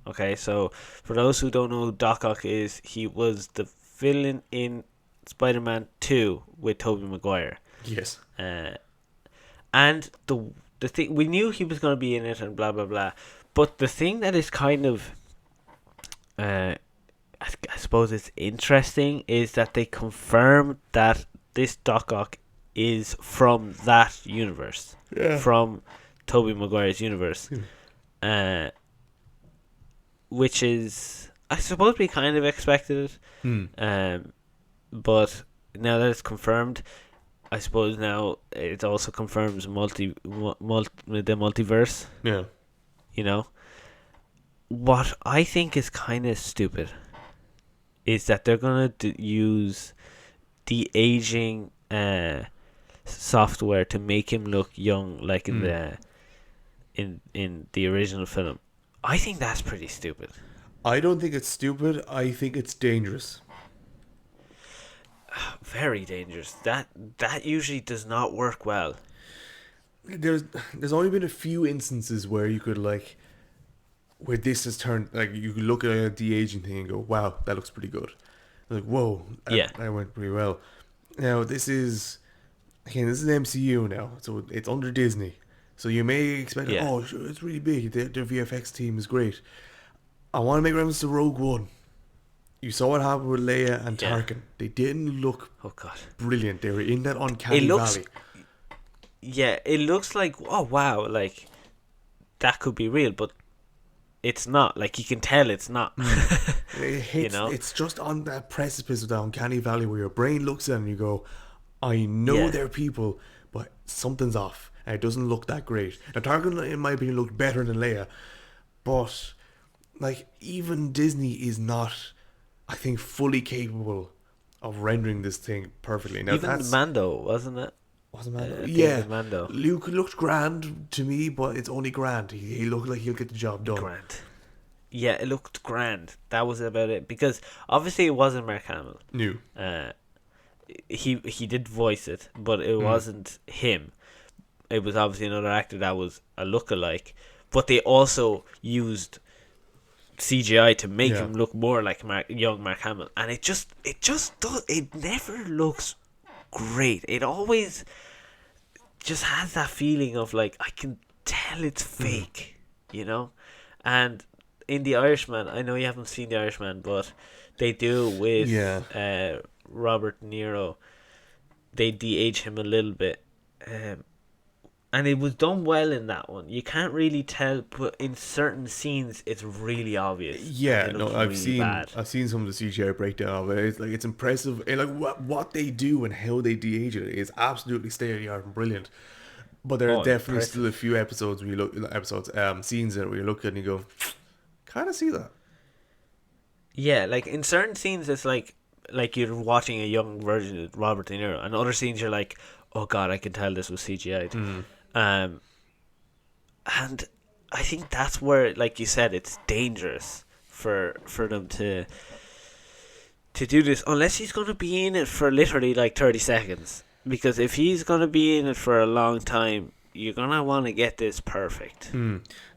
Okay, so for those who don't know who Doc Ock is, he was the villain in Spider-Man 2 with Tobey Maguire. Yes. And the thing, we knew he was going to be in it and blah blah blah, but the thing that is kind of I suppose it's interesting is that they confirmed that this Doc Ock is from that universe. Yeah. From Tobey Maguire's universe. Which is, I suppose we kind of expected it. But now that it's confirmed, I suppose now it also confirms the multiverse. Yeah. You know, what I think is kind of stupid is that they're gonna use de-aging software to make him look young, like in Mm. the in the original film. I think that's pretty stupid. I don't think it's stupid. I think it's dangerous. Very dangerous. That usually does not work well. There's there's only been a few instances where you could like where this has turned like you could look at a de-aging thing and go, wow, that looks pretty good. Like, whoa, Yeah. that went pretty well. Now this is again, this is MCU now, so it's under Disney. So you may expect, Yeah. oh, sure, it's really big. Their VFX team is great. I want to make reference to Rogue One. You saw what happened with Leia and Yeah. Tarkin. They didn't look Oh god. brilliant. They were in that It uncanny looks valley. Yeah, it looks like, oh wow, like that could be real, but it's not. Like, you can tell it's not. It hits, You know? it's just on that precipice of that uncanny valley where your brain looks at it and you go, I know Yeah. they're people, but something's off. And it doesn't look that great. Now, Tarkin, in my opinion, looked better than Leia. But, like, even Disney is not, I think, fully capable of rendering this thing perfectly. Now, Even that's... Mando, wasn't it? Wasn't Mando? I think Yeah. with Mando. Luke looked grand to me, but it's only grand. He looked like he'll get the job done. Grand. Yeah, it looked grand. That was about it. Because obviously it wasn't Mark Hamill. New. He did voice it, but it wasn't him. It was obviously another actor that was a lookalike. But they also used CGI to make Yeah. him look more like young Mark Hamill, and it just does. It never looks great. It always just has that feeling of like, I can tell it's fake, you know. And in The Irishman, I know you haven't seen The Irishman, but they do with Robert De Niro. They de-age him a little bit, and it was done well in that one. You can't really tell, but in certain scenes, it's really obvious. Yeah, It no, looks I've really seen bad. I've seen some of the CGI breakdown of it. It's like it's impressive. And like what they do and how they de-age it is absolutely state of the art and brilliant. But there are definitely Impressive. still a few episodes where you look scenes in it where you look at it and you go, kind of see that. Yeah, like in certain scenes, it's like you're watching a young version of Robert De Niro, and other scenes you're like, oh god, I can tell this was CGI'd. And I think that's where, like you said, it's dangerous for them to do this, unless he's going to be in it for literally like 30 seconds. Because if he's going to be in it for a long time, you're going to want to get this perfect.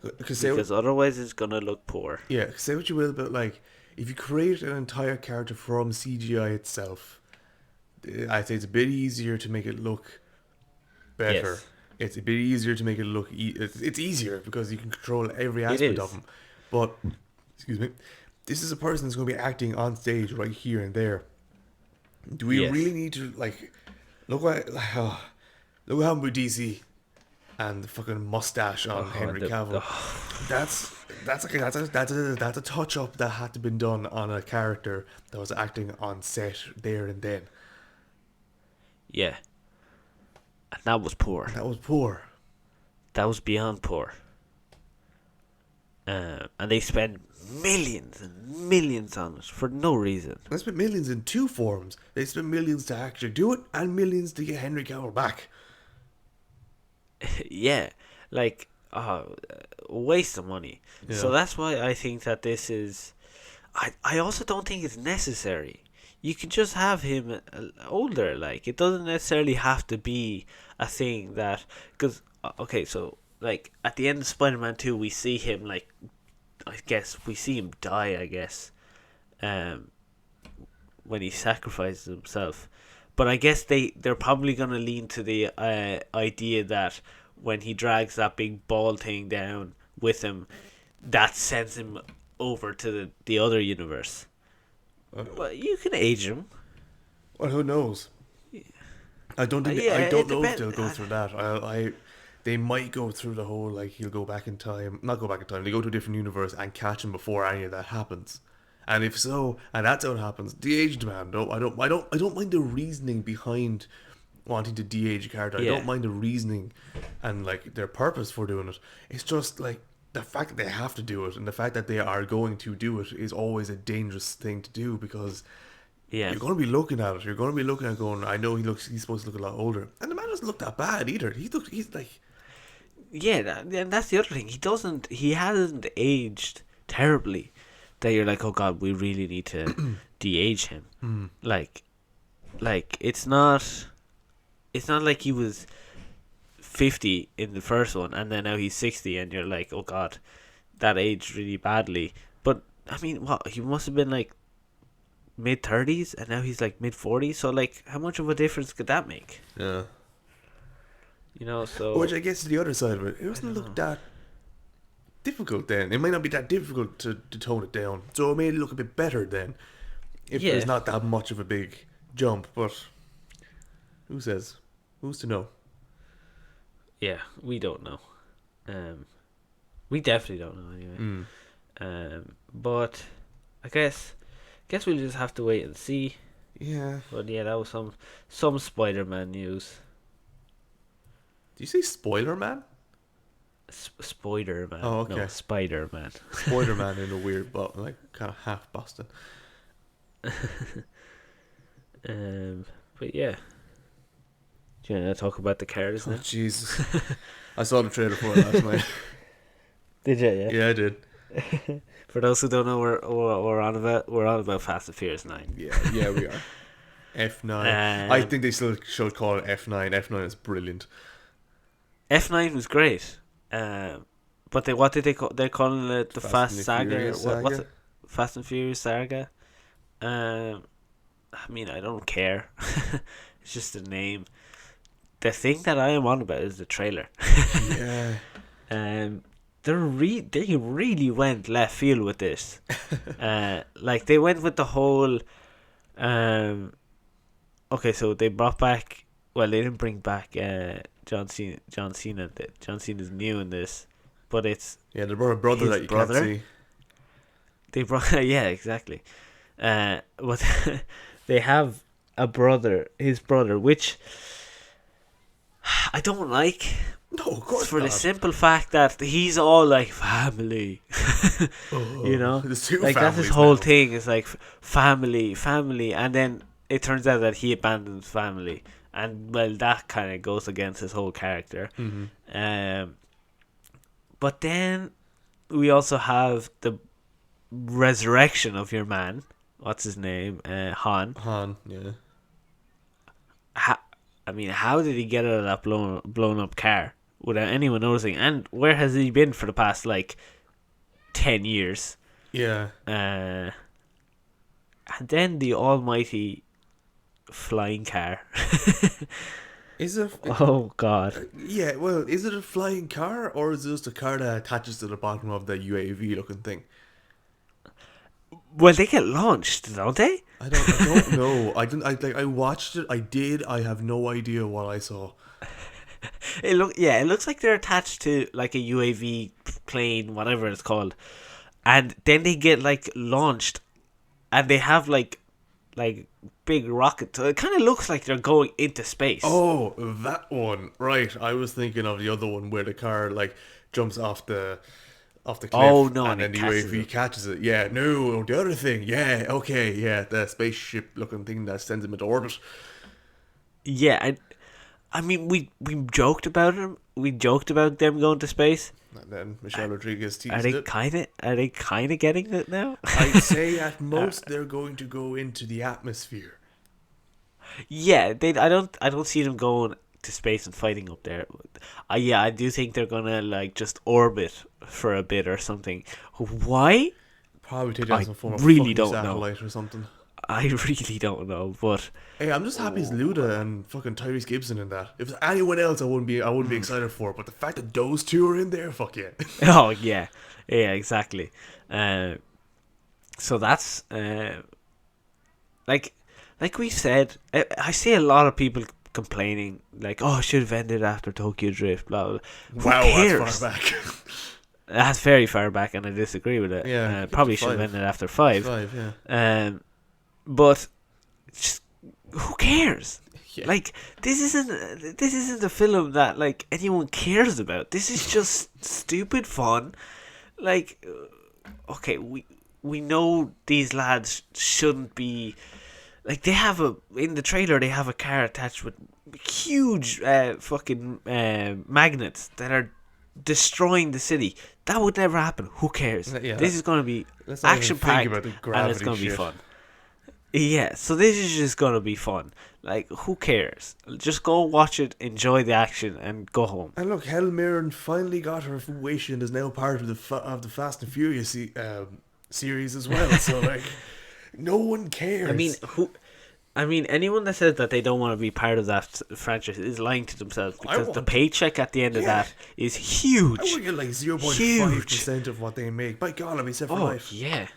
Because otherwise it's going to look poor. Yeah, say what you will, but like if you create an entire character from CGI itself, I'd say it's a bit easier to make it look better. Yes. It's a bit easier to make it look. It's easier because you can control every aspect of them. But excuse me, this is a person that's going to be acting on stage right here and there. Do we really need to like look what look what happened with DC and the fucking mustache on Henry Cavill? That's a touch up that had to been done on a character that was acting on set there and then. Yeah. And that was poor. That was poor. That was beyond poor. And they spent millions and millions on it for no reason. They spent millions in two forms. They spent millions to actually do it and millions to get Henry Cavill back. Yeah, like, waste of money. Yeah. So that's why I think that this is... I also don't think it's necessary. You can just have him older. Like, it doesn't necessarily have to be a thing that... Because, okay, so, like, at the end of Spider-Man 2, we see him, like, I guess, we see him die, I guess, when he sacrifices himself. But I guess they're probably going to lean to the idea that when he drags that big ball thing down with him, that sends him over to the other universe. Well, you can age him. Well, who knows? I don't think I don't know if they'll go through that. They might go through the whole like he'll go back in time, not go back in time. They go to a different universe and catch him before any of that happens. And if so, and that's how it happens, de-aged man. No, I don't mind the reasoning behind wanting to de-age a character. Yeah. I don't mind the reasoning and like their purpose for doing it. It's just like the fact that they have to do it and the fact that they are going to do it is always a dangerous thing to do because Yeah. you're going to be looking at it. You're going to be looking at it going, I know he's supposed to look a lot older. And the man doesn't look that bad either. He's like, Yeah, and that's the other thing. He hasn't aged terribly. That you're like, oh god, we really need to de-age him. Like, it's not like he was 50 in the first one, and then now he's 60, and you're like, oh god, that aged really badly. But I mean, what, he must have been like mid-30s, and now he's like mid-40s. So like, how much of a difference could that make? yeah. You know, so Which I guess is the other side of it. It doesn't look that difficult then. It might not be that difficult to tone it down. So it may look a bit better then. If Yeah. there's not that much of a big jump. But who says? Who's to know? yeah, we don't know. We definitely don't know anyway. But I guess we'll just have to wait and see. Yeah. But yeah, that was some Spider-Man news. Do you say spoiler man? Spider-Man. Oh, okay. No, Spider-Man. Spoiler man in a weird but like kind of half Boston. But yeah. Do you want to talk about the cars Oh now? Jesus. I saw the trailer for it last night. Did you? Yeah. Yeah, I did. For those who don't know, we're on about Fast and Furious 9. Yeah, we are. F9. I think they still should call it F9. F9 is brilliant. F9 was great. But what did they call? They're calling it the Fast Saga. Furious What's Saga? it? Fast and Furious Saga. I mean, I don't care. It's just a name. The thing that I am on about is the trailer. Yeah. They really went left field with this. Like they went with the whole. Okay, so they brought back. Well, they didn't bring back John Cena. John Cena's new in this, but it's Yeah, the brother his that you brother? can't see. they brought. Yeah, exactly. But they have his brother, which I don't like. No, of course For not. the simple fact that he's all like family. You know, There's two like that's his families whole now. thing is like family, and then it turns out that he abandons family, and well, that kind of goes against his whole character. But then we also have the resurrection of your man. What's his name? Han. Han, yeah. I mean, how did he get out of that blown up car without anyone noticing? And where has he been for the past like 10 years? Yeah. And then the almighty flying car. Is it? Oh god. Yeah, well, is it a flying car or is it just a car that attaches to the bottom of the UAV looking thing? Well, they get launched, don't they? I don't know. I watched it. I have no idea what I saw. It looks like they're attached to like a UAV plane, whatever it's called, and then they get like launched, and they have like big rockets. So it kind of looks like they're going into space. Oh, that one. Right. I was thinking of the other one where the car like jumps off the cliff. Oh, no, and and then it the catches UAV it. catches it. Yeah, no, the other thing. Yeah, okay, yeah, the spaceship looking thing that sends him into orbit. Yeah, I mean, we joked about them. We joked about them going to space. And then Michelle Rodriguez teased Are they it. kind of getting it now? I'd say at most they're going to go into the atmosphere. Yeah, I don't see them going to space and fighting up there. I do think they're gonna like just orbit for a bit or something. Why? Probably take down I some form of really fucking don't know. satellite or something. I really don't know, but Hey, I'm just happy it's Luda and fucking Tyrese Gibson in that. If it's anyone else, I wouldn't be excited for it. But the fact that those two are in there, fuck yeah. oh yeah, exactly. So that's like we said. I see a lot of people complaining like, "Oh, I should have ended after Tokyo Drift." Blah blah. Who Wow, cares? that's far back. That's very far back, and I disagree with it. Yeah, probably up to should have 5. ended after 5. 5, yeah. But just, who cares? Yeah. Like this isn't a film that like anyone cares about. This is just stupid fun. Like, okay, we know these lads shouldn't be Like in the trailer they have a car attached with huge fucking magnets that are destroying the city. That would never happen. Who cares? Yeah, this is going to be let's not even action think packed about the and it's gravity going to be shit. fun. Yeah, so this is just going to be fun. Like, who cares? Just go watch it, enjoy the action, and go home. And look, Helen Mirren finally got her wish and is now part of the Fast and Furious series as well. So like, no one cares. I mean, anyone that says that they don't want to be part of that franchise is lying to themselves, because the paycheck at the end of that is huge. I want to get like 0.5% of what they make. By God, I'll be set for life. Yeah.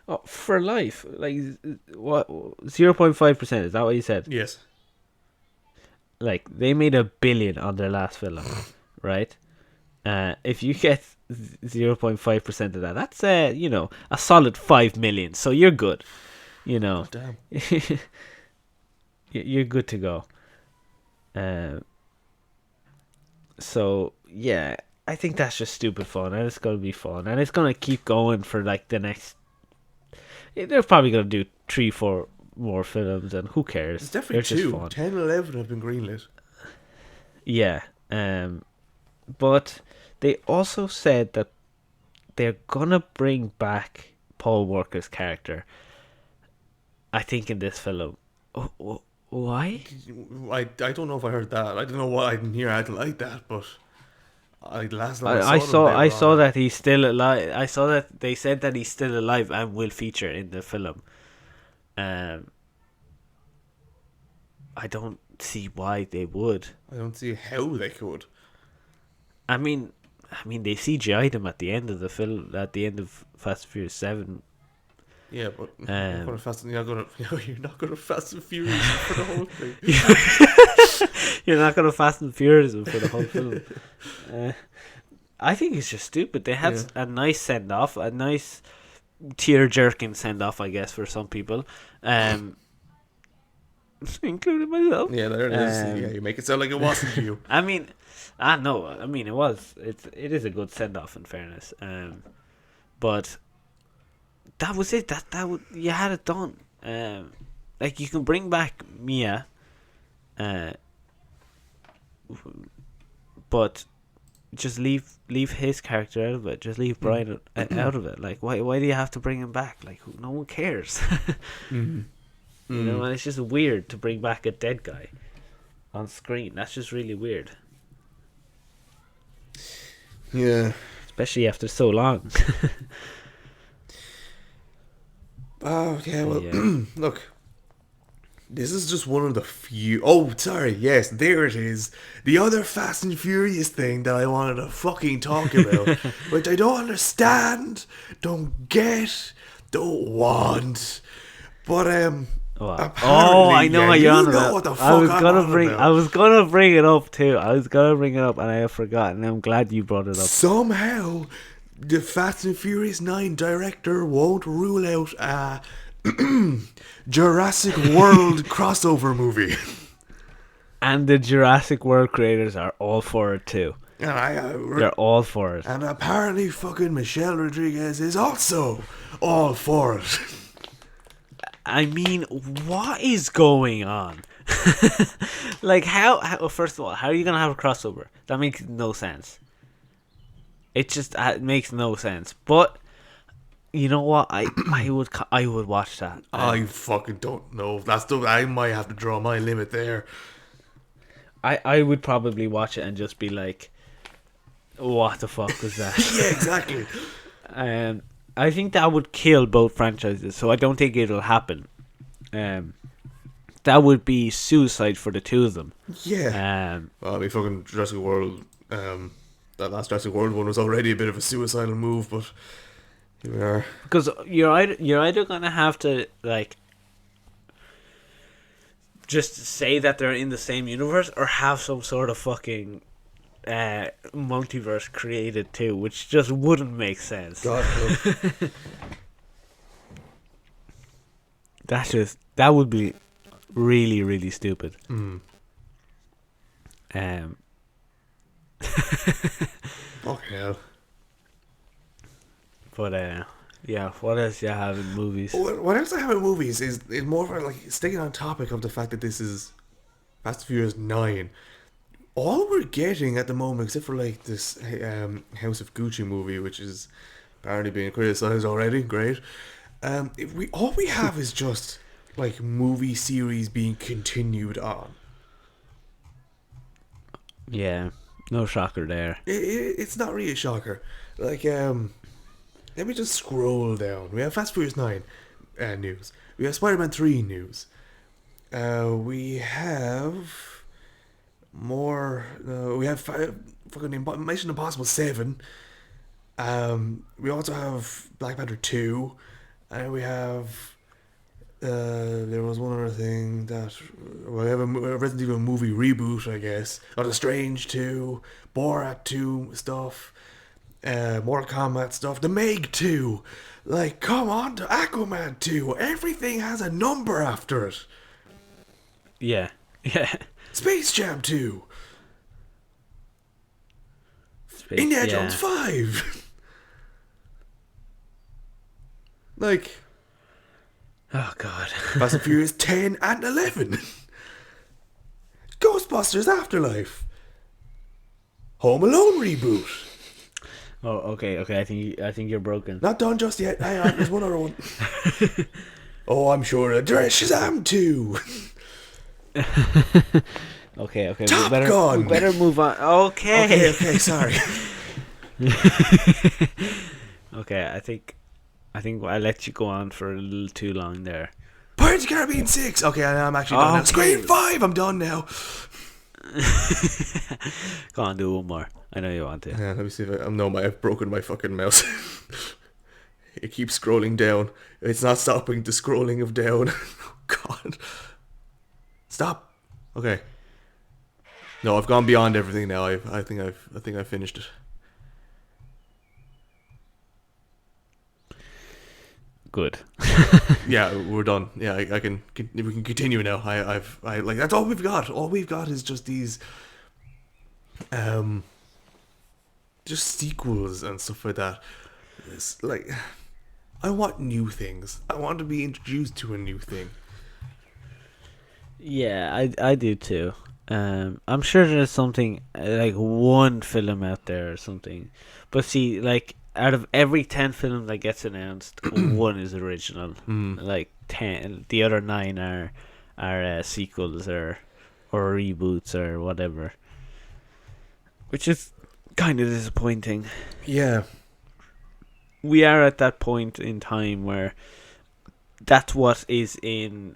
Oh, for life. Like, what? 0.5%, is that what you said? Yes. Like, they made $1 billion on their last film, right? If you get 0.5% of that, that's a solid 5 million. So you're good. Oh, damn. You're good to go. So yeah, I think that's just stupid fun, and it's gonna be fun, and it's gonna keep going for like the next. They're probably gonna do 3-4 more films, and who cares? It's definitely They're 2. Just 10 and 11 have been greenlit. Yeah. But they also said that they're gonna bring back Paul Walker's character, I think, in this film. Why? I don't know if I heard that. I don't know what I didn't hear. I didn't like that, but I saw that he's still alive. I saw that they said that he's still alive and will feature in the film. I don't see why they would. I don't see how they could. I mean, they CGI'd him at the end of the film, at the end of Fast and Furious 7. Yeah, but you're not going to Fast and Furious for the whole thing. You're not going to Fast and Furious for the whole film. I think it's just stupid. They had a nice send off, a nice tear jerking send off, I guess, for some people, including myself. Yeah, there it is. Yeah, you make it sound like it wasn't you. I mean, it was. It is a good send off, in fairness. But that was it. You had it done. Like, you can bring back Mia, but just leave his character out of it. Just leave Brian out of it. Like, why do you have to bring him back? Like, no one cares. Mm-hmm. You know, and it's just weird to bring back a dead guy on screen. That's just really weird. Yeah. Especially after so long. Oh, yeah, well, look. This is just one of the few... Oh, sorry, yes, there it is. The other Fast and Furious thing that I wanted to fucking talk about, which I don't understand, don't get, don't want. But, I know what you're on about. What the fuck I was gonna bring it up too. And I have forgotten. I'm glad you brought it up. Somehow, the Fast and Furious 9 director won't rule out a Jurassic World crossover movie. And the Jurassic World creators are all for it too. And they're all for it. And apparently fucking Michelle Rodriguez is also all for it. I mean, what is going on? Like, how? First of all, how are you gonna have a crossover? That makes no sense. It just makes no sense. But you know what? I would watch that. I fucking don't know. I might have to draw my limit there. I would probably watch it and just be like, what the fuck was that? Yeah, exactly. I think that would kill both franchises, so I don't think it'll happen. That would be suicide for the two of them. Yeah. Well, I mean, fucking Jurassic World. That last Jurassic World one was already a bit of a suicidal move, but here we are. Because you're either gonna have to, like, just say that they're in the same universe, or have some sort of fucking multiverse created too, which just wouldn't make sense. God, that would be really, really stupid. Fucking hell. But Yeah, what else do you have in movies? What else I have in movies is more of a, like staying on topic of the fact that this is Fast and Furious 9. All we're getting at the moment, except for like this House of Gucci movie, which is apparently being criticized already. Great. If we all we have is just like movie series being continued on. Yeah, no shocker there. It's not really a shocker. Like let me just scroll down. We have Fast and Furious 9 news. We have Spider-Man 3 news. We have more. We have fucking Mission Impossible 7. We also have Black Panther 2. And we have. There was one other thing that. We have a Resident Evil movie reboot, I guess. Doctor Strange 2. Borat 2 stuff. Mortal Kombat stuff. The Meg 2. Like, come on to Aquaman 2. Everything has a number after it. Yeah, yeah. Space Jam 2. Space, Indiana Jones 5. Like, oh god. Fast and Furious 10 and 11. Ghostbusters Afterlife. Home Alone reboot. Oh, okay. I think you're broken. Not done just yet. Hang on, there's one other one. Oh, I'm sure. Shazam 2. Okay. Top Gun. We better move on. Okay. Okay, sorry. Okay, I think I let you go on for a little too long there. Pirates of the Caribbean 6. Okay, I'm actually done now. Scream 5. I'm done now. Go on, do one more. I know you want to. Yeah, let me see if I've broken my fucking mouse. It keeps scrolling down. It's not stopping the scrolling of down. Oh god. Stop. Okay. No, I've gone beyond everything now. I think I've finished it. Good. Yeah, we're done. Yeah, I can. We can continue now. I like that's all we've got. All we've got is just these, just sequels and stuff like that. It's like, I want new things. I want to be introduced to a new thing. Yeah, I do too. I'm sure there's something like one film out there or something, but see, like out of every 10 films that gets announced, one is original. Like 10, the other 9 are sequels or reboots or whatever, which is kind of disappointing. Yeah, we are at that point in time where that's what is in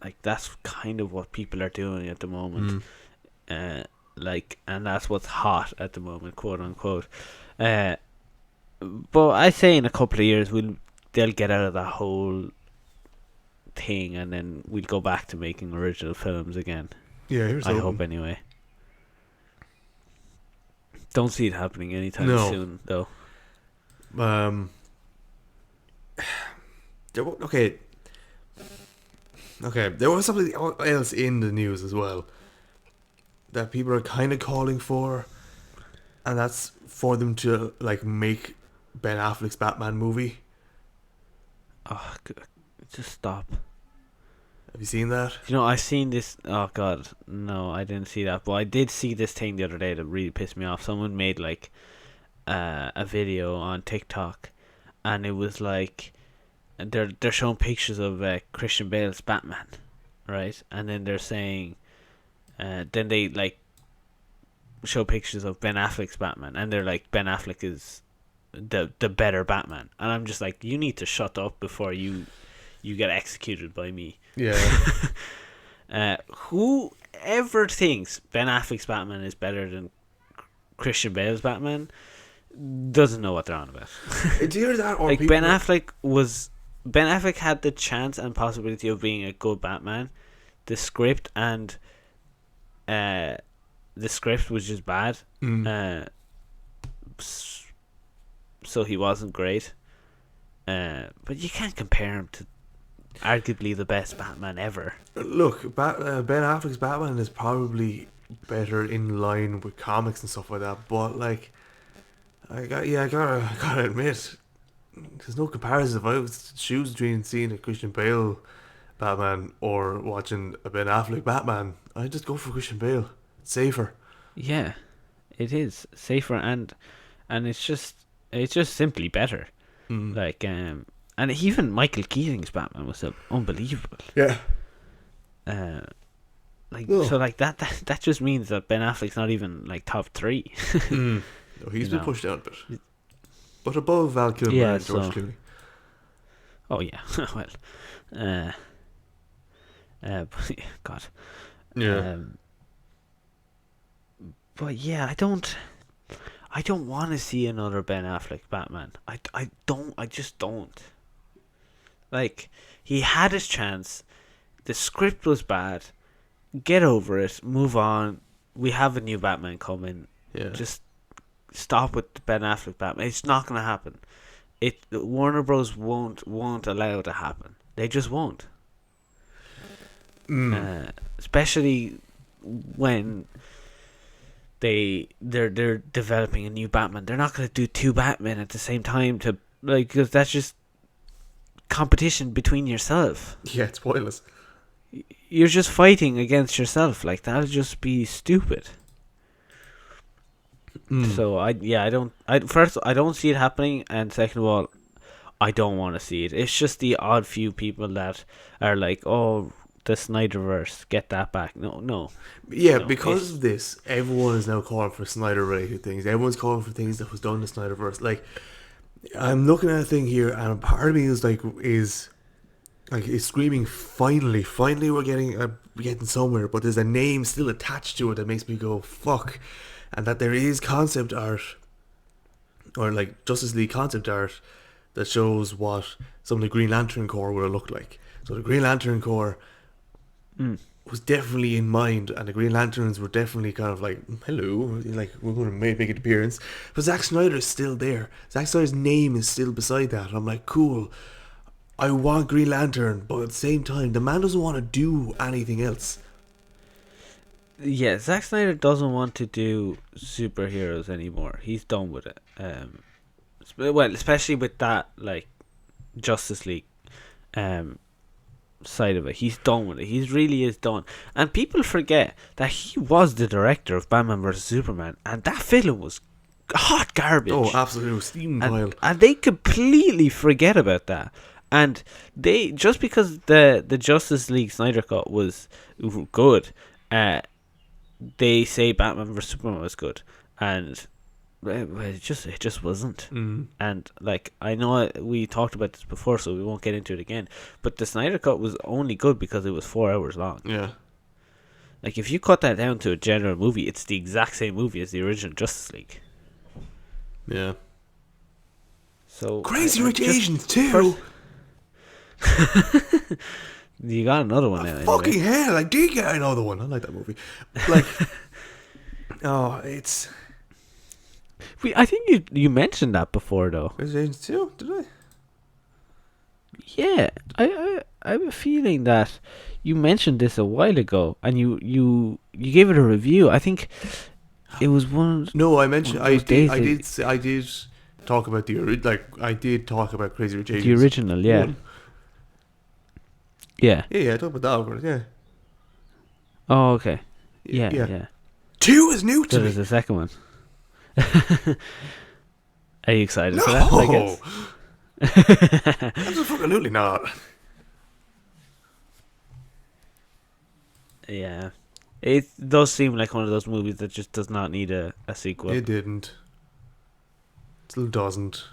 like that's kind of what people are doing at the moment. Like, and that's what's hot at the moment, quote unquote. But I say in a couple of years they'll get out of that whole thing, and then we'll go back to making original films again. Yeah, here's I hope anyway. Don't see it happening anytime soon, though. Okay. There was something else in the news as well that people are kind of calling for, and that's for them to like make Ben Affleck's Batman movie. Oh, just stop. Have you seen that? You know, I seen this. Oh god, no, I didn't see that. But I did see this thing the other day that really pissed me off. Someone made like a video on TikTok, and it was like they're showing pictures of Christian Bale's Batman, right? And then they're saying, then they like show pictures of Ben Affleck's Batman, and they're like, Ben Affleck is the better Batman, and I'm just like, you need to shut up before you get executed by me. Yeah. Whoever thinks Ben Affleck's Batman is better than Christian Bale's Batman doesn't know what they're on about. It's either that or like Ben Affleck had the chance and possibility of being a good Batman. The script was just bad. So he wasn't great. But you can't compare him to arguably the best Batman ever. Look, Ben Affleck's Batman is probably better in line with comics and stuff like that, but like, I gotta admit, there's no comparison. If I was to choose between seeing a Christian Bale Batman or watching a Ben Affleck Batman, I'd just go for Christian Bale. It's safer. Yeah, it is safer, and it's just simply better. Mm. Like and even Michael Keaton's Batman was unbelievable. Yeah. Like Oh. so, like that just means that Ben Affleck's not even like top three. Mm. No, he's You been know. pushed down a bit. But above Val Kilmer Yeah, and George so- Clooney. Oh yeah, well, but, God, Yeah. but yeah, I don't want to see another Ben Affleck Batman. I just don't. Like, he had his chance. The script was bad. Get over it. Move on. We have a new Batman coming. Yeah. Just stop with the Ben Affleck Batman. It's not gonna happen. Warner Bros won't allow it to happen. They just won't. Especially when they're developing a new Batman. They're not gonna do two Batmen at the same time to like, because that's just competition between yourself. Yeah, it's pointless. You're just fighting against yourself. Like, that'll just be stupid. So I don't see it happening, and second of all, I don't want to see it. It's just the odd few people that are like, oh, the Snyderverse, get that back. No. Yeah, No, because of this, everyone is now calling for Snyder-related things. Everyone's calling for things that was done in the Snyderverse. Like, I'm looking at a thing here, and a part of me is screaming, finally we're getting somewhere. But there's a name still attached to it that makes me go fuck, and that there is concept art, or like Justice League concept art, that shows what some of the Green Lantern Corps would have looked like. So the Green Lantern Corps was definitely in mind, and the Green Lanterns were definitely kind of like, hello, like, we're going to make an appearance. But Zack Snyder is still there. Zack Snyder's name is still beside that. And I'm like, cool, I want Green Lantern, but at the same time, the man doesn't want to do anything else. Yeah, Zack Snyder doesn't want to do superheroes anymore. He's done with it. Well, especially with that, like, Justice League side of it. He's done with it. He really is done. And people forget that he was the director of Batman vs Superman, and that film was hot garbage. Oh, absolutely, steam pile. And they completely forget about that. And they, just because the Justice League Snyder Cut was good, they say Batman vs Superman was good, and it just wasn't. And like, I know we talked about this before, so we won't get into it again. But the Snyder Cut was only good because it was 4 hours long. Yeah. Like, if you cut that down to a general movie, it's the exact same movie as the original Justice League. Yeah. So Crazy I Rich just- Asians too. You got another one now. Fucking Anyway. hell, I did get another one. I like that movie. Like, oh, it's I think you mentioned that before, though. Crazy Rich Asians too. Did I? Yeah, I have a feeling that you mentioned this a while ago, and you gave it a review. I think it was one. No, I mentioned. One of those I days did talk about I did talk about Crazy Rich Asians. The original, yeah. One. Yeah. Yeah, I talked about that one. Yeah. Oh, okay. Yeah. Two is new to So me. there's a second one. Are you excited for that? I No, guess. absolutely not. Yeah. It does seem like one of those movies that just does not need a sequel. It didn't. Still doesn't.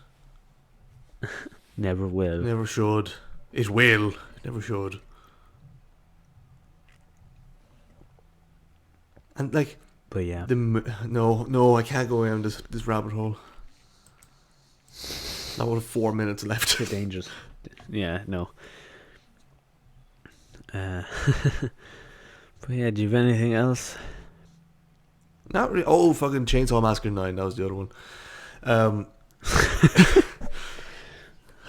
Never will. Never should. It will. It never should. And like, But yeah. no, I can't go down this rabbit hole. Not with 4 minutes left. Bit dangerous. Yeah, no. But yeah, do you have anything else? Not really. Oh, fucking Chainsaw Massacre 9. That was the other one. I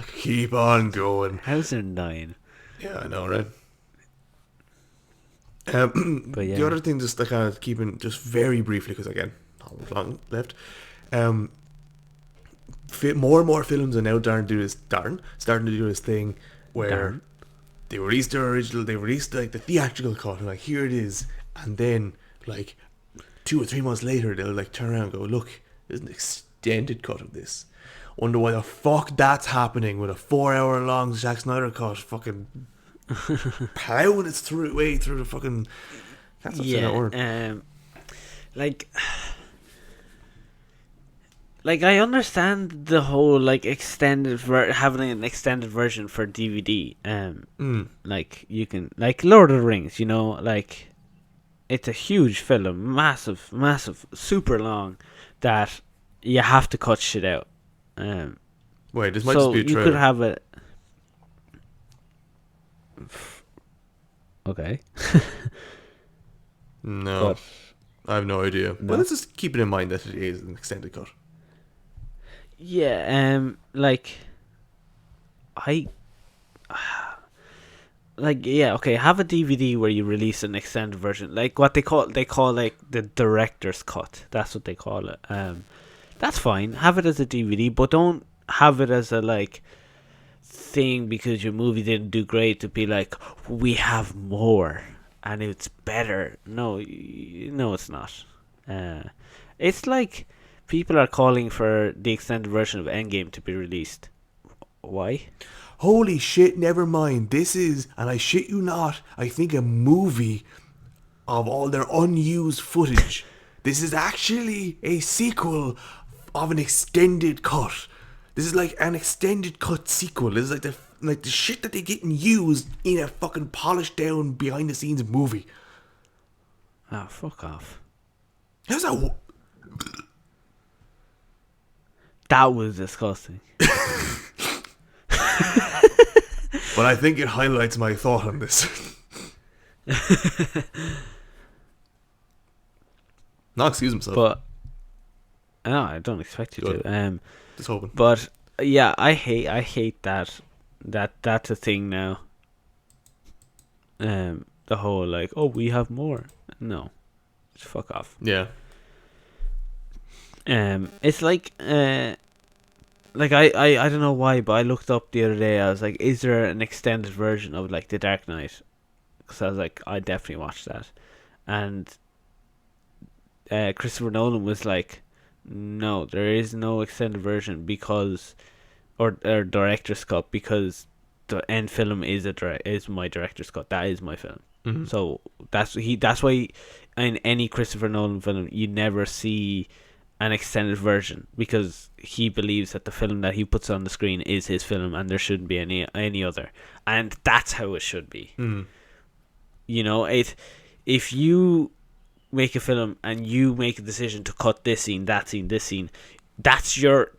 could keep on going. How's there 9? Yeah, I know, right? But yeah. The other thing, just to kind of keeping just very briefly, because again, not much long left. more and more films are now starting to do this thing where Darn. they released their original, they released like the theatrical cut, and like here it is, and then like 2 or 3 months later they'll like turn around and go, look, there's an extended cut of this. Wonder why the fuck that's happening with a 4-hour long Zack Snyder cut, fucking plowing its way through the fucking. That's like I understand the whole like having an extended version for DVD. Like you can, like Lord of the Rings, you know, like it's a huge film, massive, super long, that you have to cut shit out. Wait, this might so just be a you trailer. could have it. Okay. No, But I have no idea. No. But let's just keep it in mind that it is an extended cut. yeah, like I. Like yeah, okay. Have a DVD where you release an extended version, like what they call like the director's cut. That's what they call it. That's fine. Have it as a DVD, but don't have it as a like thing because your movie didn't do great to be like we have more and it's better. No, no, it's not. It's like people are calling for the extended version of Endgame to be released. Why? Holy shit, never mind. This is, and I shit you not, I think a movie of all their unused footage. This is actually a sequel of an extended cut. This is like an extended cut sequel. This is like the shit that they getting used in a fucking polished down behind the scenes movie. Oh, fuck off. How's that? That was disgusting. But I think it highlights my thought on this. Not excuse himself. But no, I don't expect you Good. to. Just hoping. But yeah, I hate that that's a thing now. The whole like, oh, we have more. No, just fuck off. Yeah. It's like I don't know why, but I looked up the other day. I was like, is there an extended version of like The Dark Knight? Because I was like, I definitely watched that, and Christopher Nolan was like, no, there is no extended version because, or director's cut, because the end film is my director's cut. That is my film. Mm-hmm. So that's why in any Christopher Nolan film you never see an extended version, because he believes that the film that he puts on the screen is his film and there shouldn't be any other, and that's how it should be. You know, if you make a film and you make a decision to cut this scene, that scene, this scene, that's your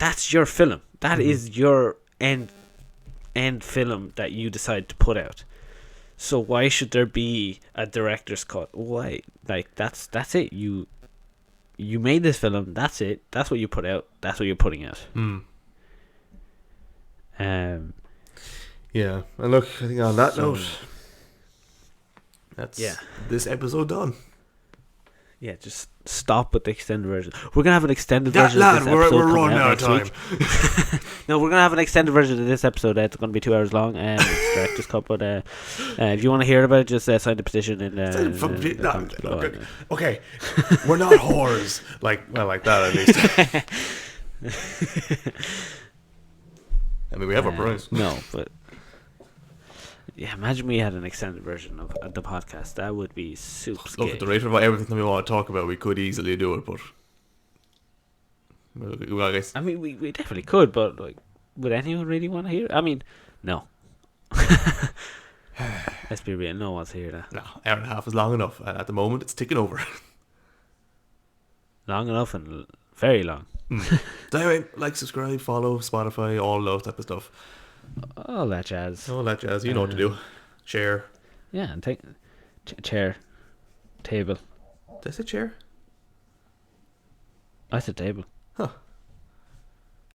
film. That is your end film that you decide to put out. So why should there be a director's cut? Why? Like that's it. You made this film. That's it. That's what you put out. That's what you're putting out. Yeah. And look, I think on that note, that's this episode done. Yeah, just stop with the extended version. We're gonna have an extended version Lad, of this episode. we're running out of time. No, we're gonna have an extended version of this episode. It's gonna be 2 hours long, and it's director's cut. But if you want to hear about it, just sign the petition in the comments below. Okay, we're not whores like that at least. I mean, we have our price. No, but yeah, imagine we had an extended version of the podcast. That would be super scary. Look, at the rate of everything that we want to talk about, we could easily do it, but well, I guess. I mean, we definitely could, but like, would anyone really want to hear it? I mean, no. Let's be real, no one wants to hear that. No, hour and a half is long enough, and at the moment it's ticking over. Long enough and very long. So anyway, like, subscribe, follow, Spotify, all those type of stuff. All that jazz. All that jazz, you know what to do. Share. Yeah, and take chair, table. Did I say chair? I said table. Huh.